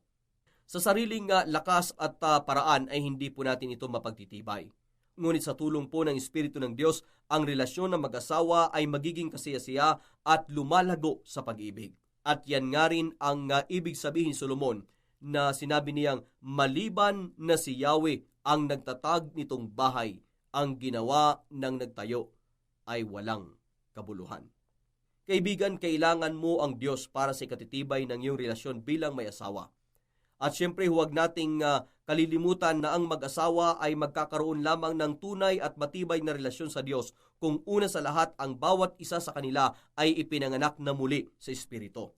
F: Sa sariling lakas at paraan ay hindi po natin ito mapagtitibay. Ngunit sa tulong po ng Espiritu ng Diyos, ang relasyon ng mag-asawa ay magiging kasiyasiya at lumalago sa pag-ibig. At yan nga rin ang ibig sabihin ni Solomon na sinabi niyang maliban na si Yahweh ang nagtatag nitong bahay, ang ginawa ng nagtayo ay walang kabuluhan. Kaibigan, kailangan mo ang Diyos para sa ikatitibay ng iyong relasyon bilang may asawa. At syempre huwag nating kalilimutan na ang mag-asawa ay magkakaroon lamang ng tunay at matibay na relasyon sa Diyos kung una sa lahat ang bawat isa sa kanila ay ipinanganak na muli sa Espiritu.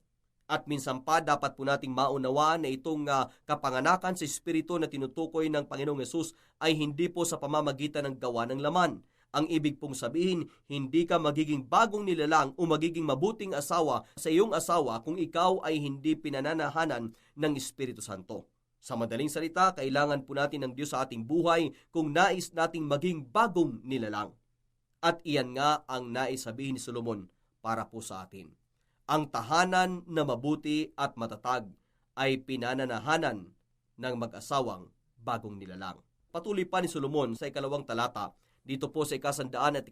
F: At minsan pa dapat po nating maunawaan na itong kapanganakan sa Espiritu na tinutukoy ng Panginoong Hesus ay hindi po sa pamamagitan ng gawa ng laman. Ang ibig pong sabihin, hindi ka magiging bagong nilalang o magiging mabuting asawa sa iyong asawa kung ikaw ay hindi pinananahanan ng Espiritu Santo. Sa madaling salita, kailangan po natin ng Diyos sa ating buhay kung nais nating maging bagong nilalang. At iyan nga ang nais sabihin ni Solomon para po sa atin. Ang tahanan na mabuti at matatag ay pinananahanan ng mag-asawang bagong nilalang. Patuloy pa ni Solomon sa 2 talata, dito po sa 127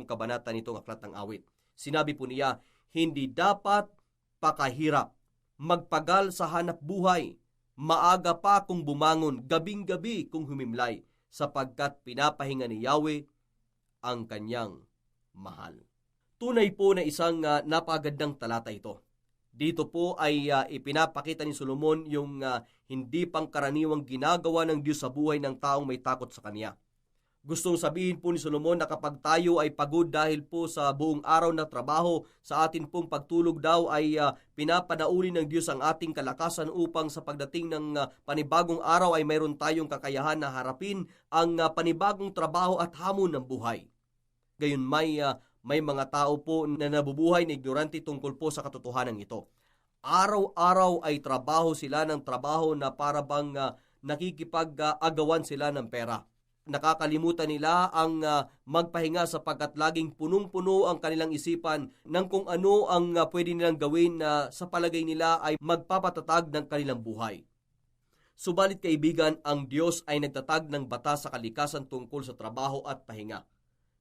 F: kabanata nitong Aklat ng Awit. Sinabi po niya, hindi dapat pakahirap, magpagal sa hanap buhay, maaga pa kung bumangon, gabing-gabi kung humimlay, sapagkat pinapahinga ni Yahweh ang kanyang mahal. Tunay po na isang napagandang talata ito. Dito po ay ipinapakita ni Solomon yung hindi pangkaraniwang ginagawa ng Diyos sa buhay ng taong may takot sa Kanya. Gustong sabihin po ni Solomon na kapag tayo ay pagod dahil po sa buong araw na trabaho, sa atin pong pagtulog daw ay pinapanauli ng Diyos ang ating kalakasan upang sa pagdating ng panibagong araw ay mayroon tayong kakayahan na harapin ang panibagong trabaho at hamon ng buhay. Gayon may mga tao po na nabubuhay na ignorante tungkol po sa katotohanan ito. Araw-araw ay trabaho sila ng trabaho na para bang nakikipag-agawan sila ng pera. Nakakalimutan nila ang magpahinga sapagkat laging punong-puno ang kanilang isipan ng kung ano ang pwede nilang gawin na sa palagay nila ay magpapatatag ng kanilang buhay. Subalit kaibigan, ang Diyos ay nagtatag ng batas sa kalikasan tungkol sa trabaho at pahinga.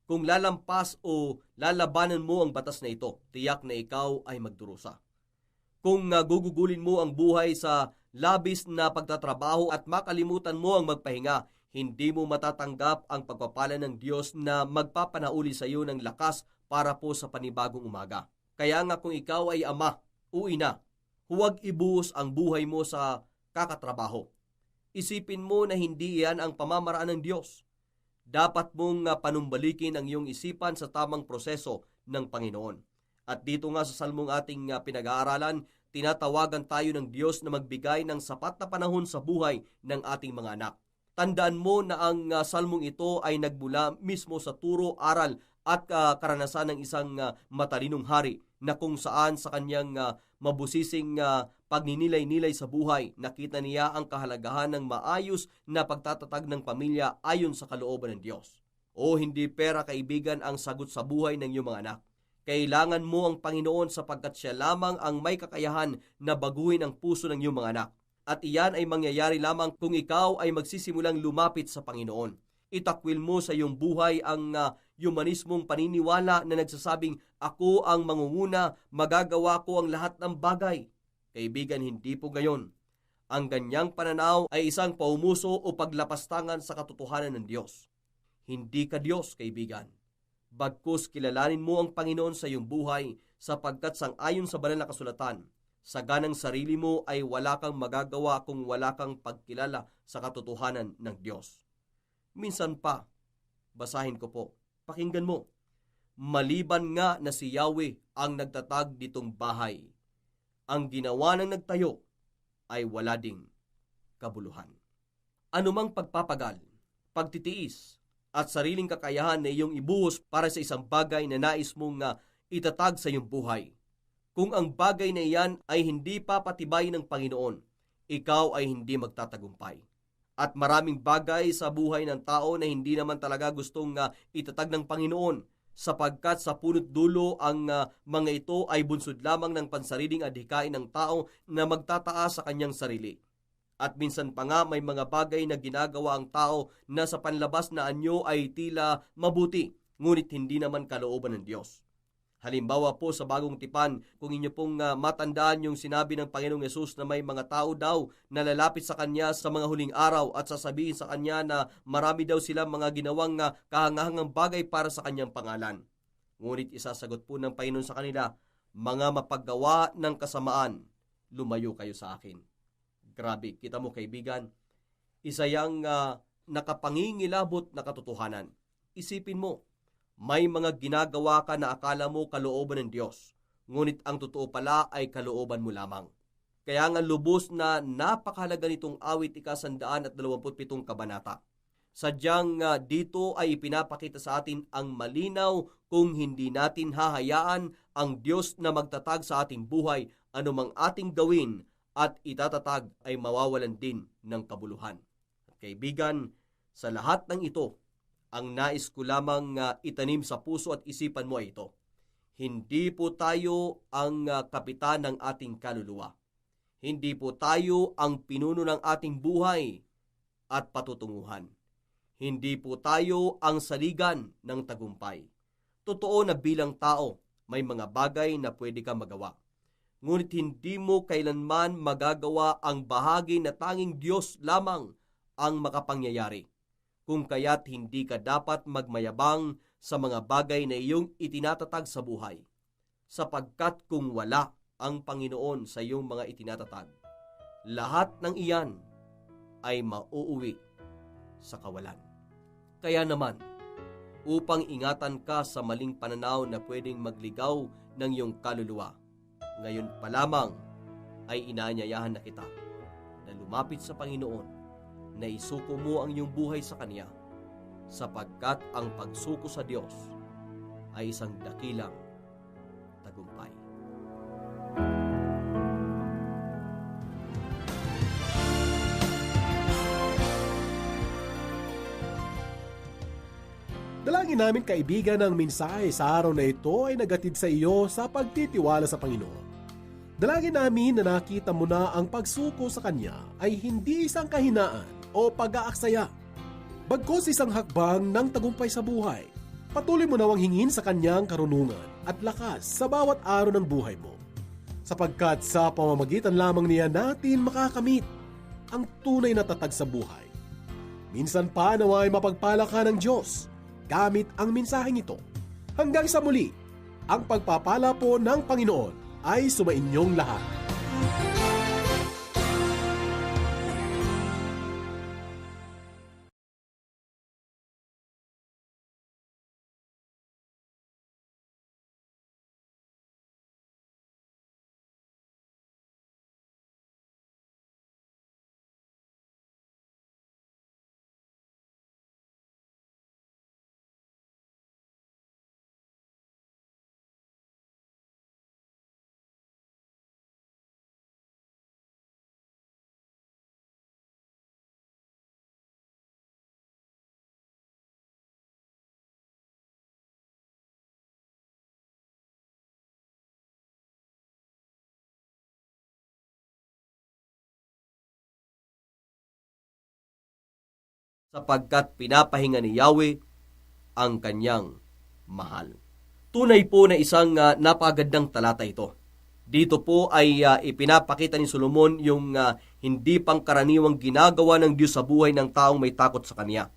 F: Kung lalampas o lalabanan mo ang batas na ito, tiyak na ikaw ay magdurusa. Kung gugugulin mo ang buhay sa labis na pagtatrabaho at makalimutan mo ang magpahinga, hindi mo matatanggap ang pagpapala ng Diyos na magpapanauli sa iyo ng lakas para po sa panibagong umaga. Kaya nga kung ikaw ay ama o ina, huwag ibuhos ang buhay mo sa kakatrabaho. Isipin mo na hindi iyan ang pamamaraan ng Diyos. Dapat mong panumbalikin ang iyong isipan sa tamang proseso ng Panginoon. At dito nga sa salmong ating pinag-aaralan, tinatawagan tayo ng Diyos na magbigay ng sapat na panahon sa buhay ng ating mga anak. Tandaan mo na ang salmong ito ay nagmula mismo sa turo, aral at karanasan ng isang matalinong hari na kung saan sa kanyang mabusising pagninilay-nilay sa buhay, nakita niya ang kahalagahan ng maayos na pagtatatag ng pamilya ayon sa kalooban ng Diyos. O hindi pera kaibigan ang sagot sa buhay ng iyong mga anak. Kailangan mo ang Panginoon sapagkat siya lamang ang may kakayahan na baguhin ang puso ng iyong mga anak. At iyan ay mangyayari lamang kung ikaw ay magsisimulang lumapit sa Panginoon. Itakwil mo sa iyong buhay ang humanismong paniniwala na nagsasabing, ako ang mangunguna, magagawa ko ang lahat ng bagay. Kaibigan, hindi po gayon. Ang ganyang pananaw ay isang paumuso o paglapastangan sa katotohanan ng Diyos. Hindi ka Diyos, kaibigan. Bagkus kilalanin mo ang Panginoon sa iyong buhay sapagkat sang-ayon sa banal na kasulatan, sa ganang sarili mo ay wala kang magagawa kung wala kang pagkilala sa katotohanan ng Diyos. Minsan pa, basahin ko po, pakinggan mo, maliban nga na si Yahweh ang nagtatag ditong bahay. Ang ginawa ng nagtayo ay wala ding kabuluhan. Anumang pagpapagal, pagtitiis, at sariling kakayahan na iyong ibuhos para sa isang bagay na nais mong itatag sa iyong buhay. Kung ang bagay na iyan ay hindi papatibay ng Panginoon, ikaw ay hindi magtatagumpay. At maraming bagay sa buhay ng tao na hindi naman talaga gustong itatag ng Panginoon, sapagkat sa punot dulo ang mga ito ay bunsod lamang ng pansariling adhikain ng tao na magtataas sa kanyang sarili. At minsan pa nga may mga bagay na ginagawa ang tao na sa panlabas na anyo ay tila mabuti, ngunit hindi naman kalooban ng Diyos. Halimbawa po sa Bagong Tipan, kung inyo pong matandaan yung sinabi ng Panginoong Yesus na may mga tao daw na lalapit sa Kanya sa mga huling araw at sasabihin sa Kanya na marami daw sila mga ginawang kahangahangang bagay para sa Kanyang pangalan. Ngunit isasagot po ng Panginoon sa kanila, mga mapaggawa ng kasamaan, lumayo kayo sa akin. Grabe, kita mo kaibigan, isa yang nakapangingilabot na katotohanan. Isipin mo, may mga ginagawa ka na akala mo kalooban ng Diyos, ngunit ang totoo pala ay kalooban mo lamang. Kaya nga lubos na napakahalaga nitong awit 127 kabanata. Sadyang dito ay ipinapakita sa atin ang malinaw kung hindi natin hahayaan ang Diyos na magtatag sa ating buhay, anumang ating gawin at itatatag ay mawawalan din ng kabuluhan. At kaibigan, sa lahat ng ito, ang nais ko lamang itanim sa puso at isipan mo ay ito. Hindi po tayo ang kapitan ng ating kaluluwa. Hindi po tayo ang pinuno ng ating buhay at patutunguhan. Hindi po tayo ang saligan ng tagumpay. Totoo na bilang tao, may mga bagay na pwede ka magawa. Ngunit hindi mo kailanman magagawa ang bahagi na tanging Diyos lamang ang makapangyayari. Kung kaya't hindi ka dapat magmayabang sa mga bagay na iyong itinatatag sa buhay. Sapagkat kung wala ang Panginoon sa iyong mga itinatatag, lahat ng iyan ay mauuwi sa kawalan. Kaya naman, upang ingatan ka sa maling pananaw na pwedeng magligaw ng iyong kaluluwa, ngayon pa lamang ay inaanyayahan na kita na lumapit sa Panginoon, na isuko mo ang iyong buhay sa Kanya, sapagkat ang pagsuko sa Diyos ay isang dakilang tagumpay.
E: Dalangin namin kaibigan ng mensahe sa araw na ito ay nagatid sa iyo sa pagtitiwala sa Panginoon. Dalangin namin na nakita mo na ang pagsuko sa Kanya ay hindi isang kahinaan o pag-aaksaya, bagkus isang hakbang ng tagumpay sa buhay. Patuloy mo nawang hingin sa Kanyang karunungan at lakas sa bawat araw ng buhay mo, sapagkat sa pamamagitan lamang niya natin makakamit ang tunay na tatag sa buhay. Minsan pa naway mapagpala ka ng Diyos gamit ang mensaheng ito. Hanggang sa muli, ang pagpapala po ng Panginoon ay sumainyong lahat.
F: Sapagkat pinapahinga ni Yahweh ang Kanyang mahal. Tunay po na isang napagandang talata ito. Dito po ay ipinapakita ni Solomon yung hindi pangkaraniwang ginagawa ng Diyos sa buhay ng taong may takot sa Kanya.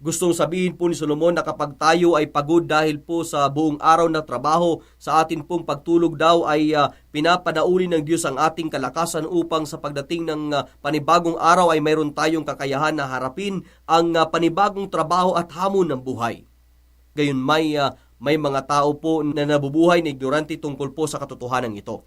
F: Gustong sabihin po ni Solomon na kapag tayo ay pagod dahil po sa buong araw na trabaho, sa atin pong pagtulog daw ay pinapadauli ng Diyos ang ating kalakasan upang sa pagdating ng panibagong araw ay mayroon tayong kakayahan na harapin ang panibagong trabaho at hamon ng buhay. Gayon may May mga tao po na nabubuhay na ignorante tungkol po sa katotohanan ito.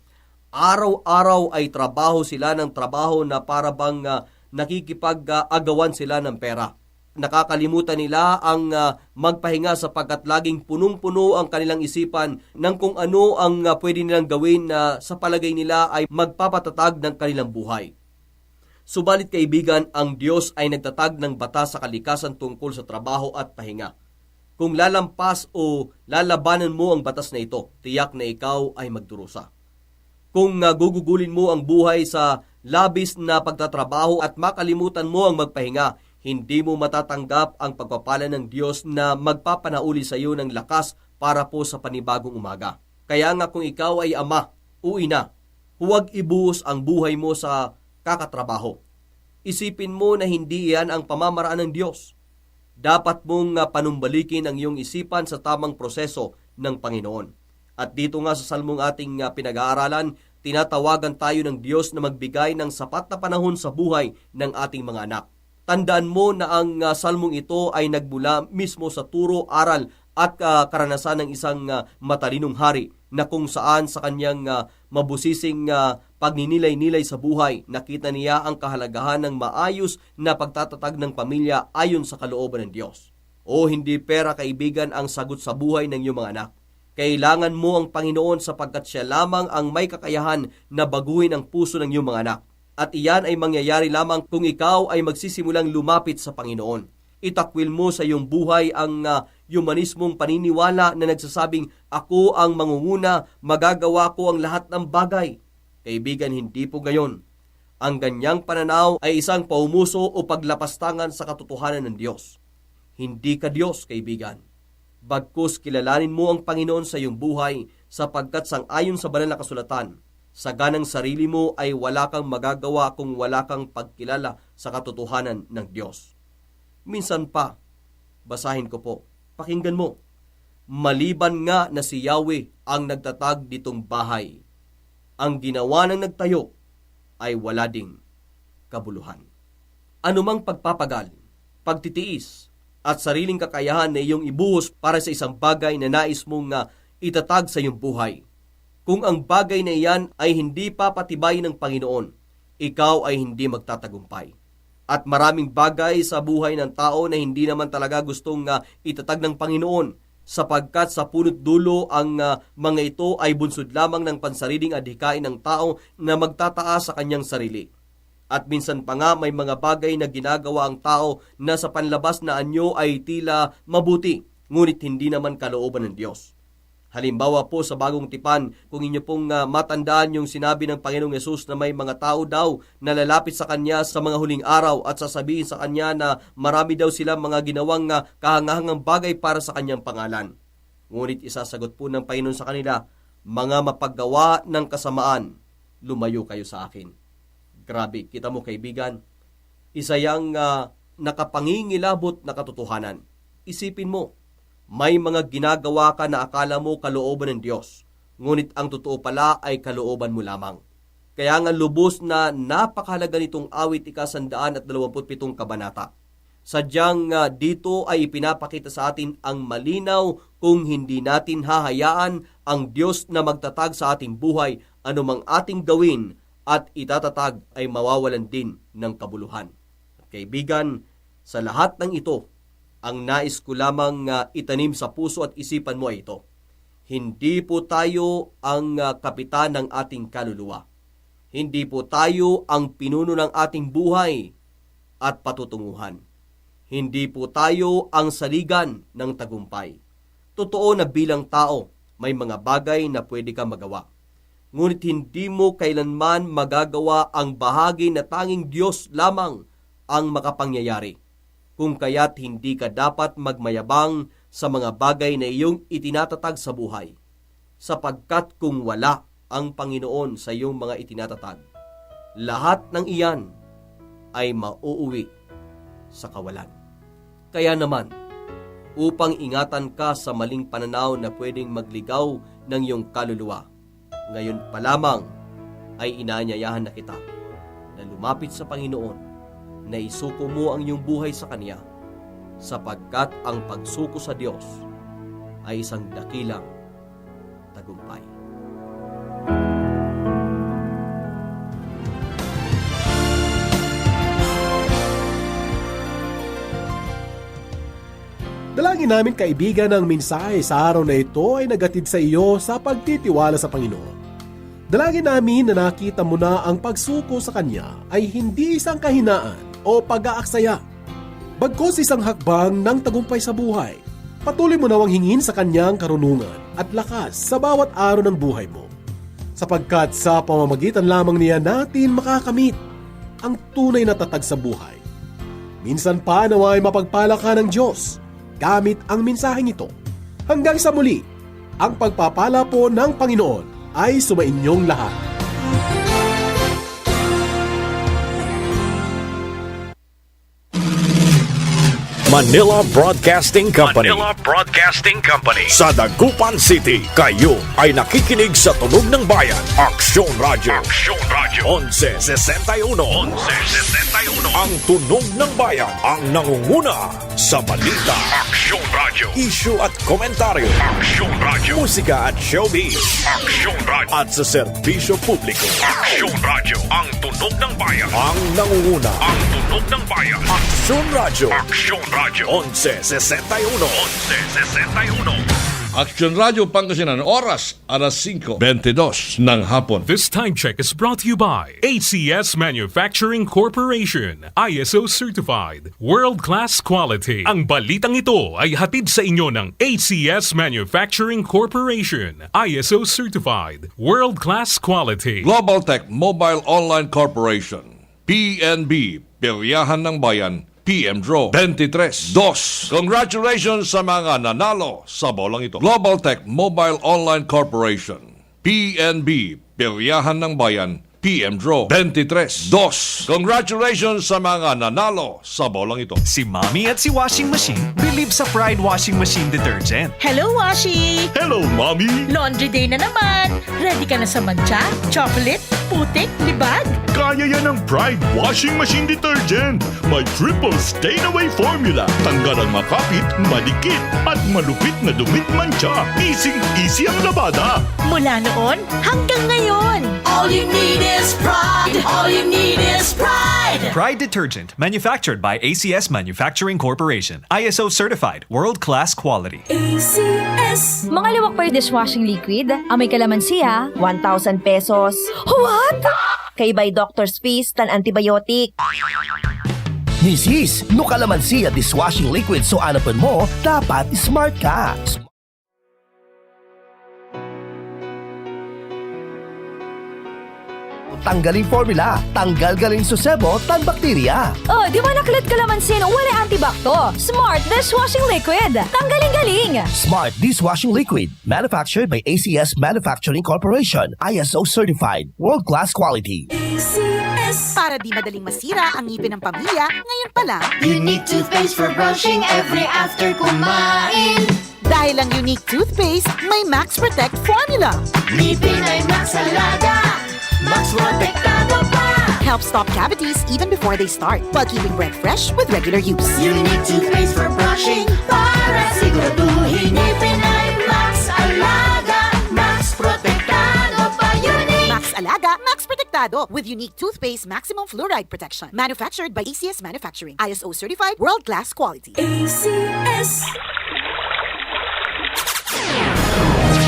F: Araw-araw ay trabaho sila ng trabaho na para bang nakikipag-agawan sila ng pera. Nakakalimutan nila ang magpahinga sapagkat laging punong-puno ang kanilang isipan ng kung ano ang pwede nilang gawin na sa palagay nila ay magpapatatag ng kanilang buhay. Subalit kaibigan, ang Diyos ay nagtatag ng batas sa kalikasan tungkol sa trabaho at pahinga. Kung lalampas o lalabanan mo ang batas na ito, tiyak na ikaw ay magdurusa. Kung gugugulin mo ang buhay sa labis na pagtatrabaho at makalimutan mo ang magpahinga, hindi mo matatanggap ang pagpapala ng Diyos na magpapanauli sa iyo ng lakas para po sa panibagong umaga. Kaya nga kung ikaw ay ama o ina, huwag ibuhos ang buhay mo sa kakatrabaho. Isipin mo na hindi yan ang pamamaraan ng Diyos. Dapat mong panumbalikin ang iyong isipan sa tamang proseso ng Panginoon. At dito nga sa salmong ating pinag-aaralan, tinatawagan tayo ng Diyos na magbigay ng sapat na panahon sa buhay ng ating mga anak. Tandaan mo na ang salmong ito ay nagmula mismo sa turo, aral at karanasan ng isang matalinong hari na kung saan sa kanyang mabusising pagninilay-nilay sa buhay, nakita niya ang kahalagahan ng maayos na pagtatatag ng pamilya ayon sa kalooban ng Diyos. O hindi pera kaibigan ang sagot sa buhay ng iyong mga anak. Kailangan mo ang Panginoon sapagkat siya lamang ang may kakayahan na baguhin ang puso ng iyong mga anak. At iyan ay mangyayari lamang kung ikaw ay magsisimulang lumapit sa Panginoon. Itakwil mo sa iyong buhay ang humanismong paniniwala na nagsasabing, ako ang mangunguna, magagawa ko ang lahat ng bagay. Kaibigan, hindi po gayon. Ang ganyang pananaw ay isang paumuso o paglapastangan sa katotohanan ng Diyos. Hindi ka Diyos, kaibigan. Bagkus kilalanin mo ang Panginoon sa iyong buhay sapagkat sang-ayon sa banal na kasulatan, sa ganang sarili mo ay wala kang magagawa kung wala kang pagkilala sa katotohanan ng Diyos. Minsan pa, basahin ko po, pakinggan mo, maliban nga na si Yahweh ang nagtatag ditong bahay, ang ginawa ng nagtayo ay wala ding kabuluhan. Anumang pagpapagal, pagtitiis, at sariling kakayahan na iyong ibuhos para sa isang bagay na nais mong itatag sa iyong buhay. Kung ang bagay na iyan ay hindi papatibay ng Panginoon, ikaw ay hindi magtatagumpay. At maraming bagay sa buhay ng tao na hindi naman talaga gustong itatag ng Panginoon, sapagkat sa punot dulo ang mga ito ay bunsod lamang ng pansariling adhikain ng tao na magtataas sa kanyang sarili. At minsan pa nga may mga bagay na ginagawa ang tao na sa panlabas na anyo ay tila mabuti, ngunit hindi naman kalooban ng Diyos. Halimbawa po sa bagong tipan, kung inyo pong matandaan yung sinabi ng Panginoong Yesus na may mga tao daw na lalapit sa Kanya sa mga huling araw at sasabihin sa Kanya na marami daw sila mga ginawang kahangahangang bagay para sa Kanyang pangalan. Ngunit isasagot po ng Panginoon sa kanila, mga mapaggawa ng kasamaan, lumayo kayo sa akin. Grabe, kita mo kaibigan, isa yang nakapangingilabot na katotohanan. Isipin mo, may mga ginagawa ka na akala mo kalooban ng Diyos, ngunit ang totoo pala ay kalooban mo lamang. Kaya nga lubos na napakahalaga nitong awit 127 kabanata. Sadyang dito ay ipinapakita sa atin ang malinaw kung hindi natin hahayaan ang Diyos na magtatag sa ating buhay, anumang ating gawin at itatatag ay mawawalan din ng kabuluhan. At kaibigan, sa lahat ng ito, ang nais ko lamang itanim sa puso at isipan mo ay ito. Hindi po tayo ang kapitan ng ating kaluluwa. Hindi po tayo ang pinuno ng ating buhay at patutunguhan. Hindi po tayo ang saligan ng tagumpay. Totoo na bilang tao, may mga bagay na pwede ka magawa. Ngunit hindi mo kailanman magagawa ang bahagi na tanging Diyos lamang ang makapangyayari. Kung kaya't hindi ka dapat magmayabang sa mga bagay na iyong itinatatag sa buhay, sapagkat kung wala ang Panginoon sa iyong mga itinatatag, lahat ng iyan ay mauuwi sa kawalan. Kaya naman, upang ingatan ka sa maling pananaw na pwedeng magligaw ng iyong kaluluwa, ngayon pa lamang ay inaanyayahan na kita na lumapit sa Panginoon, na isuko mo ang iyong buhay sa Kanya, sapagkat ang pagsuko sa Diyos ay isang dakilang tagumpay.
E: Dalangin namin kaibigan ng mensahe sa araw na ito ay nagatid sa iyo sa pagtitiwala sa Panginoon. Dalangin namin na nakita mo na ang pagsuko sa Kanya ay hindi isang kahinaan o pag-aaksaya. Bagkus isang hakbang ng tagumpay sa buhay. Patuloy mo nawang hingin sa Kanyang karunungan at lakas sa bawat araw ng buhay mo. Sapagkat sa pamamagitan lamang niya natin makakamit ang tunay na tatag sa buhay. Minsan pa naway mapagpala ka ng Diyos gamit ang mensaheng ito. Hanggang sa muli, ang pagpapala po ng Panginoon ay sumainyong lahat.
G: Manila Broadcasting Company.
H: Manila Broadcasting Company.
G: Sa Dagupan City, kayo ay nakikinig sa Tunog ng Bayan, Aksyon Radio.
H: Aksyon Radio.
G: 1161.
H: 1161.
G: Ang Tunog ng Bayan ang nangunguna sa balita,
H: Aksyon Radio.
G: issue at komentaryo,
H: Aksyon Radio.
G: musika at showbiz,
H: Aksyon Radio.
G: at sa serbisyo publiko.
H: Aksyon Radio. Ang tunog ng bayan.
G: Ang nangunguna,
H: Ang tunog ng bayan.
G: Aksyon Radio.
H: Aksyon Radio.
G: 1161.
H: 1161.
I: Action Radio Pangasinan, oras alas 5:22 ng hapon.
J: This time check is brought to you by ACS Manufacturing Corporation, ISO Certified, World-Class Quality. Ang balitang ito ay hatid sa inyo ng ACS Manufacturing Corporation, ISO Certified, World-Class Quality.
I: Global Tech Mobile Online Corporation, PNB, Peryahan ng Bayan, PM Draw 23-2. Congratulations sa mga nanalo sa bolang ito. Global Tech Mobile Online Corporation, PNB, Peryahan ng Bayan, PM Draw 23-2. Congratulations sa mga nanalo sa bolang ito.
K: Si Mommy at si Washing Machine believe sa Pride Washing Machine Detergent.
L: Hello, Washi!
K: Hello, Mommy!
L: Laundry day na naman! Ready ka na sa mancha, chocolate, putik, libag?
K: Kaya yan ng Pride Washing Machine Detergent. May triple stain-away formula. Tanggal ang makapit, malikit, at malupit na dumit mancha. Easy ang labada.
L: Mula noon hanggang ngayon.
M: All you need is pride. All you need is pride.
K: Pride Detergent, manufactured by ACS Manufacturing Corporation. ISO certified, world-class quality.
B: ACS.
N: Mga liwak dishwashing liquid, amoy kalamansiya,
M: 1,000 pesos.
N: What?
M: Kay by doctor's fees tan antibiotic.
O: Misis, no kalamansiya dishwashing liquid so anapan mo, dapat smart ka. Tanggalin formula, tanggal galing susebo, tan bakterya.
N: Oh, di ba naklat kalamansin, wala antibacto. Smart dishwashing liquid. Tanggaling-galing.
O: Smart dishwashing liquid, manufactured by ACS Manufacturing Corporation, ISO certified, world-class quality.
M: ACS. Para di madaling masira ang ngipin ng pamilya, ngayon pa lang.
B: Unique toothpaste for brushing every after kumain.
M: Dahil ang unique toothpaste, may Max Protect formula.
B: Ngipin ay Max Alaga. Max Protektado pa.
M: Helps stop cavities even before they start, while keeping breath fresh with regular use.
B: Unique toothpaste for brushing para siguraduhin ngipin ay Max Alaga. Max Protektado pa. Unique.
M: Max Alaga, Max Protectado with unique toothpaste maximum fluoride protection. Manufactured by ACS Manufacturing. ISO certified, world-class quality.
B: ACS.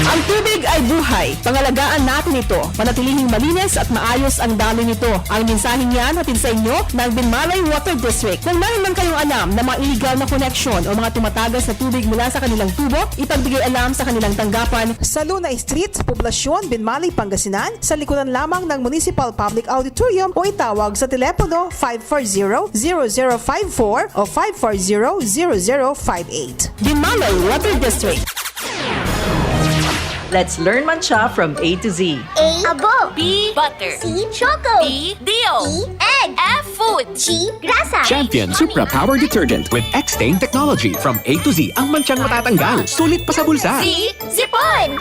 M: Ang tubig ay buhay. Pangalagaan natin ito. Panatilihing malinis at maayos ang daloy nito. Ang mensaheng yan hatid sa inyo ng Binmalay Water District. Kung meron man kayong alam na mga illegal na koneksyon o mga tumatagas na tubig mula sa kanilang tubo, ipagbigay alam sa kanilang tanggapan. Sa Luna Street, Poblasyon, Binmalay, Pangasinan, sa likuran lamang ng Municipal Public Auditorium o itawag sa telepono 540-0054 o 540-0058. Binmalay Water District.
P: Let's learn mancha from A to Z.
Q: A. Abo.
L: B. Butter.
Q: C. Choco.
L: D. Dio.
Q: E. Egg.
L: F. Food.
Q: G. Grasa.
R: Champion Supra Power Detergent with X-Stain Technology. From A to Z, ang manchang matatanggal. Sulit pa sa bulsa.
L: C. Zipon.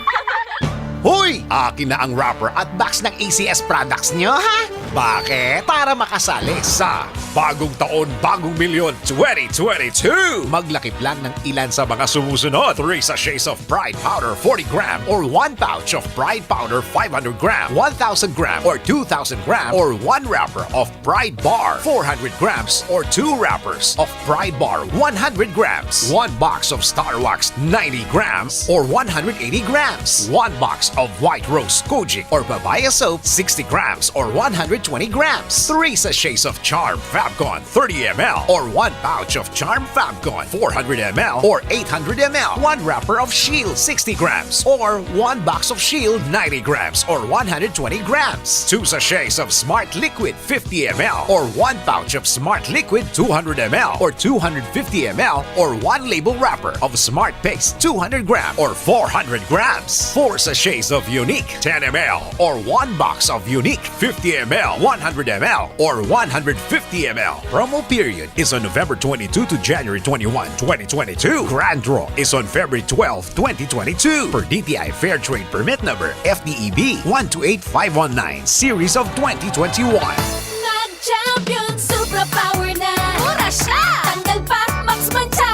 R: Hoy! Akin na ang wrapper at box ng ACS products nyo, ha? Bakit? Para makasali sa Bagong Taon, Bagong Milyon 2022. Maglakip lang ng ilan sa mga sumusunod. 3 sachets of Pride Powder 40 gram or 1 pouch of Pride Powder 500 gram, 1,000 gram or 2,000 gram or 1 wrapper of Pride Bar 400 grams or 2 wrappers of Pride Bar 100 grams, 1 box of Star Wax 90 grams or 180 grams, 1 box of White Rose Kojic or Babaya Soap 60 grams or 120 grams, 3 sachets of Charm Fabcon 30 ml or 1 pouch of Charm Fabcon 400 ml or 800 ml, 1 wrapper of Shield 60 grams or 1 box of Shield 90 grams or 120 grams, 2 sachets of Smart Liquid 50 ml or 1 pouch of Smart Liquid 200 ml or 250 ml or 1 label wrapper of Smart Paste 200 gram or 400 grams, 4 sachets of Unique 10 ml or 1 box of Unique 50 ml, 100 ml or 150 ml. Promo period is on November 22 to January 21, 2022. Grand draw is on February 12, 2022 per DTI Fair Trade Permit number FDEB 128519 series of 2021.
B: Nag-champion, super power na. Mura siya. Tanggal pa, max mancha.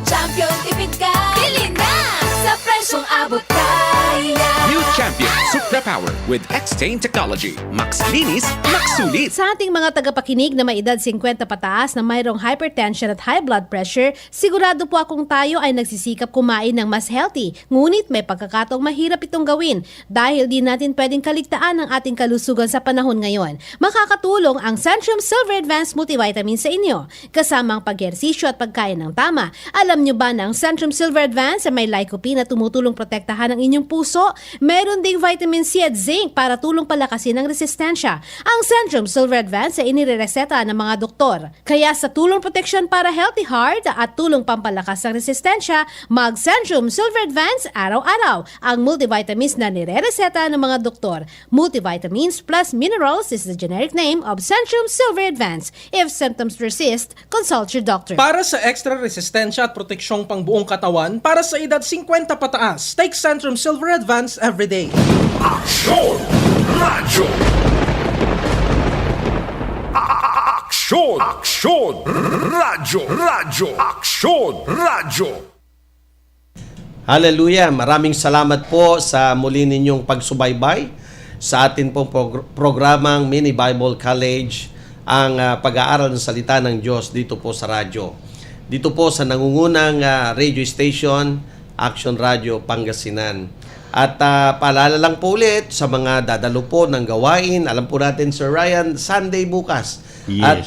B: Champion, tipid ka. Bili na. Sa presyong abot kaya.
R: New Champion Supra Power with X-Stain Technology. Max linis, max sulit.
S: Sa ating mga tagapakinig na may edad 50 pataas na mayroong hypertension at high blood pressure, sigurado po akong tayo ay nagsisikap kumain ng mas healthy. Ngunit may pagkakataong mahirap itong gawin dahil di natin pwedeng kaligtaan ang ating kalusugan sa panahon ngayon. Makakatulong ang Centrum Silver Advanced Multivitamin sa inyo, kasama ang pag-ehersisyo at pagkain ng tama. Alam nyo ba na ang Centrum Silver Advanced ay may lycopene na tumutulong protektahan ang inyong puso? Meron ding vitamin C at zinc para tulong palakasin ang resistensya. Ang Centrum Silver Advance ay inirereseta ng mga doktor. Kaya sa tulong proteksyon para healthy heart at tulong pampalakas ng resistensya, mag Centrum Silver Advance araw-araw. Ang multivitamins na nirereseta ng mga doktor. Multivitamins plus minerals is the generic name of Centrum Silver Advance. If symptoms persist, consult your doctor.
T: Para sa extra resistensya at proteksyong pangbuong katawan, para sa edad 50 pataas, take Centrum Silver Advance every day.
G: Aksyon! Radyo! Aksyon! Aksyon! Radyo! Radyo! Aksyon! Radyo!
C: Hallelujah! Maraming salamat po sa muli ninyong pagsubaybay sa atin pong programang Mini Bible College, ang pag-aaral ng salita ng Diyos dito po sa radyo. Dito po sa nangungunang radio station, Action Radio Pangasinan. At paalala lang po ulit sa mga dadalo po ng gawain. Alam po natin, Sir Ryan, Sunday bukas.
D: Yes,
C: At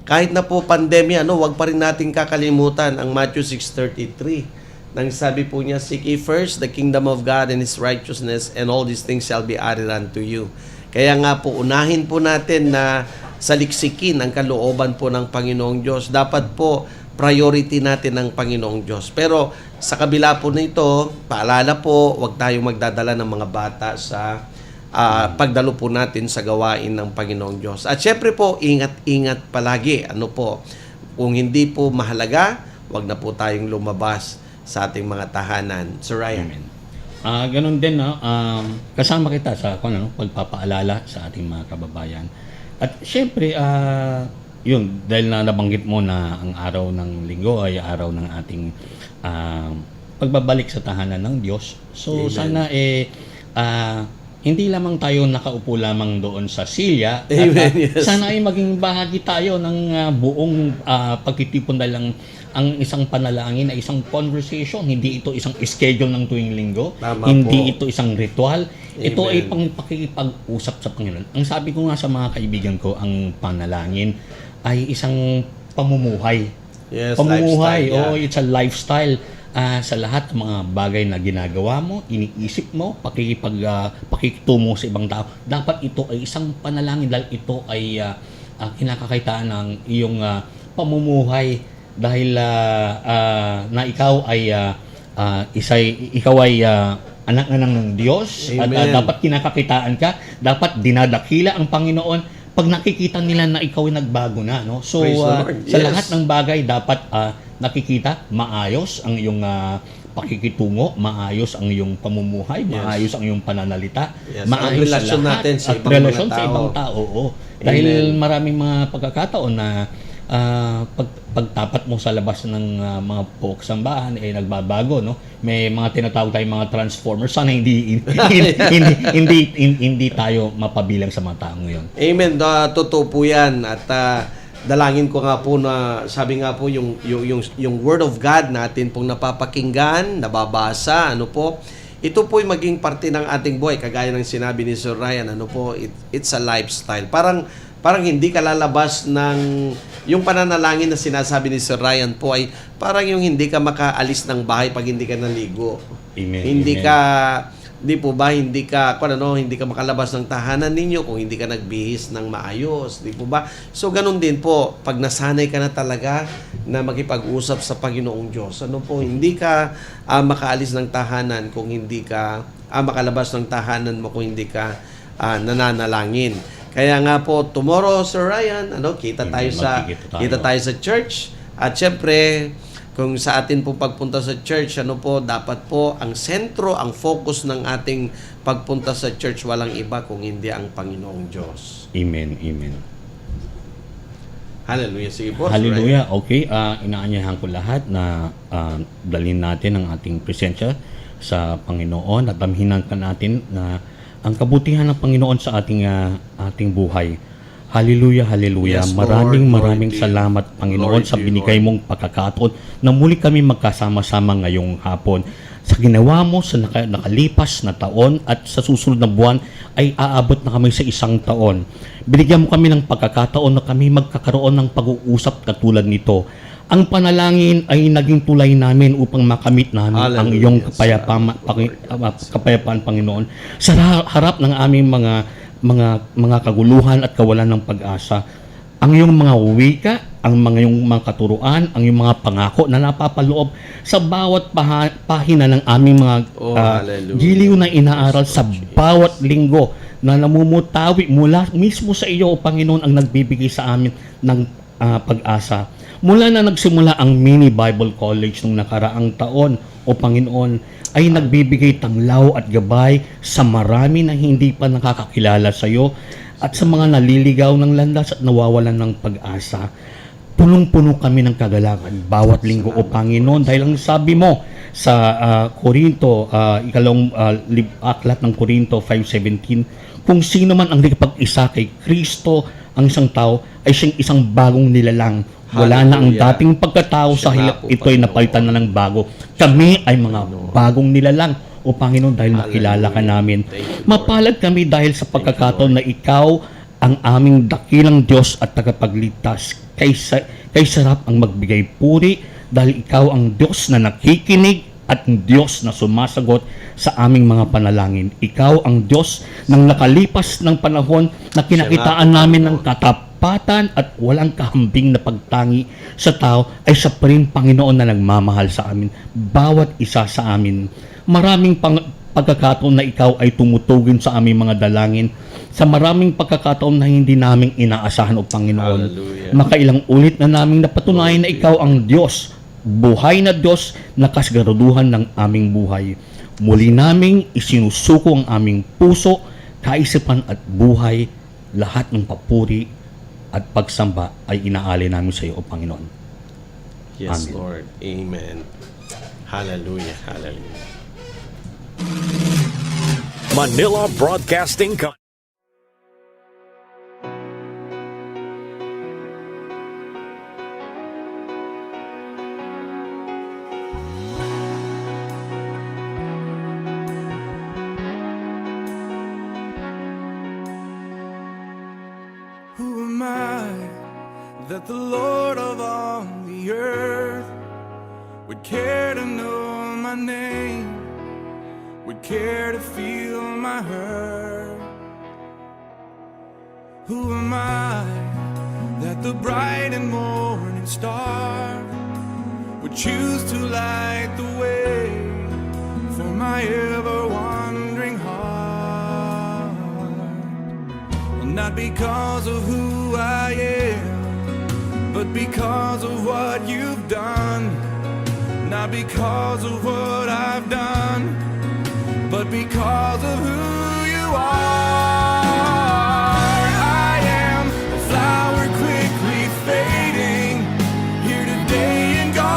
C: kahit na po pandemya, wag pa rin natin kakalimutan ang Matthew 6:33. Nang sabi po niya, seek ye first the kingdom of God and His righteousness, and all these things shall be added unto you. Kaya nga po, unahin po natin na saliksikin ang kalooban po ng Panginoong Diyos. Dapat po, priority natin ng Panginoong Diyos. Pero sa kabila po nito, paalala po, huwag tayong magdadala ng mga bata sa pagdalo po natin sa gawain ng Panginoong Diyos. At syempre po, ingat-ingat palagi. Kung hindi po mahalaga, huwag na po tayong lumabas sa ating mga tahanan. Sir Ryan.
D: Ganun din, kasama kita sa pagpapaalala sa ating mga kababayan. At syempre, yun, dahil na nabanggit mo na ang araw ng linggo ay araw ng ating pagbabalik sa tahanan ng Diyos. So, sana hindi lamang tayo nakaupo lamang doon sa silya.
C: Amen, yes.
D: Sana ay maging bahagi tayo ng buong pagtitipon dahil ang isang panalangin ay isang conversation. Hindi ito isang schedule ng tuwing linggo.
C: Tama
D: hindi
C: po.
D: ito isang ritual. Ito
C: Amen.
D: ay pakikipag-usap sa Panginoon. Ang sabi ko nga sa mga kaibigan ko, ang panalangin ay isang pamumuhay.
C: Yes,
D: Pamumuhay.
C: lifestyle, yeah.
D: It's a lifestyle. Sa lahat ng mga bagay na ginagawa mo, iniisip mo, pakikitungo sa ibang tao, dapat ito ay isang panalangin dahil ito ay kinakakaitaan ng iyong pamumuhay dahil na ikaw ay anak na ng Diyos. At
C: Amen.
D: dapat kinakakitaan ka, dapat dinadakila ang Panginoon pag nakikita nila na ikaw ay nagbago na, no? So
C: Praise the Lord.
D: sa
C: Yes.
D: lahat ng bagay dapat nakikita maayos ang iyong pakikitungo, maayos ang iyong pamumuhay, maayos ang iyong pananalita,
C: Yes, ang
D: maayos
C: relasyon
D: sa lahat,
C: natin sa
D: at
C: ibang
D: relasyon
C: mga
D: sa
C: tao.
D: ibang tao. Oo. Dahil maraming mga pagkakataon na pagtapat mo sa labas ng mga pook sambahan nagbabago, no? May mga tinatawag tayong mga transformers. Sana hindi tayo mapabilang sa mga taong ngayon.
C: Amen. Totoo po 'yan at dalangin ko nga po na sabi nga po yung word of God natin pong napapakinggan, nababasa, ito po ay maging parte ng ating buhay kagaya ng sinabi ni Sir Ryan, it's a lifestyle. Parang hindi ka lalabas ng yung pananalangin na sinasabi ni Sir Ryan po ay parang yung hindi ka makaalis ng bahay pag hindi ka naligo.
D: Amen.
C: Hindi
D: Amen.
C: ka hindi ka makalabas ng tahanan ninyo kung hindi ka nagbihis ng maayos, di po ba? So ganun din po pag nasanay ka na talaga na makipag-usap sa Panginoong Diyos. Hindi ka makaalis ng tahanan kung hindi ka makalabas ng tahanan mo kung hindi ka nananalangin. Kaya nga po tomorrow, Sir Ryan, kita tayo sa church at syempre kung sa atin po pagpunta sa church, dapat po ang sentro, ang focus ng ating pagpunta sa church walang iba kung hindi ang Panginoong Diyos.
D: Amen. Amen.
C: Hallelujah. Sige po.
D: Hallelujah. Okay, inaanyahan ko lahat na dalhin natin ang ating presensya sa Panginoon at damhinan ka natin na ang kabutihan ng Panginoon sa ating buhay. Hallelujah, hallelujah.
C: Yes,
D: maraming
C: Lord,
D: salamat, Panginoon,
C: Lord,
D: sa binigay mong pagkakataon na muli kami magkasama-sama ngayong hapon. Sa ginawa mo sa nakalipas na taon at sa susunod na buwan ay aabot na kami sa 1 taon. Binigyan mo kami ng pagkakataon na kami magkakaroon ng pag-uusap katulad nito. Ang panalangin ay naging tulay namin upang makamit namin ang iyong kapayapaan, Panginoon, sa harap ng aming mga kaguluhan at kawalan ng pag-asa. Ang iyong mga wika, ang iyong mga katuruan, ang iyong mga pangako na napapaloob sa bawat pahina ng aming mga giliw na inaaral sa bawat linggo na namumutawi mula mismo sa iyo, O Panginoon, ang nagbibigay sa amin ng pag-asa. Mula na nagsimula ang Mini Bible College nung nakaraang taon, O Panginoon, ay nagbibigay tanglaw at gabay sa marami na hindi pa nakakakilala sa iyo at sa mga naliligaw ng landas at nawawalan ng pag-asa. Punong-puno kami ng kagalakan bawat linggo, O Panginoon, dahil ang sabi mo sa Korinto, aklat ng Korinto 5:17, kung sino man ang nakipag-isa kay Kristo, ang isang tao ay siyang isang bagong nilalang. Wala na ang dating pagkatao sa hilap, ito'y napalitan na ng bago. Kami ay mga bagong nilalang, O Panginoon, dahil makilala ka namin. Mapalad kami dahil sa pagkakataon na ikaw ang aming dakilang Diyos at tagapagligtas. Kay sarap ang magbigay puri dahil ikaw ang Diyos na nakikinig at Diyos na sumasagot sa aming mga panalangin. Ikaw ang Diyos ng nakalipas ng panahon na kinakitaan namin ng katapatan at walang kahambing na pagtangi sa tao ay siya pa rin, Panginoon, na nagmamahal sa amin. Bawat isa sa amin. Maraming pagkakataon na ikaw ay tumutugin sa aming mga dalangin. Sa maraming pagkakataon na hindi namin inaasahan, O Panginoon.
C: Hallelujah.
D: Makailang ulit na namin napatunayan na ikaw ang Diyos, buhay na Diyos na kasgaruduhan ng aming buhay. Muli naming isinusuko ang aming puso, kaisipan at buhay. Lahat ng papuri at pagsamba ay inaali namin sa iyo, O Panginoon.
C: Yes,
D: Amen.
C: Lord. Amen. Hallelujah. Hallelujah.
G: Manila Broadcasting Company.
A: Who am I that the Lord of all the earth would care to know my name, would care to feel my hurt? Who am I that the bright and morning star would choose to light the way for my ever-wandering heart? Well, not because of who I am, but because of what you've done. Not not because of what I've done.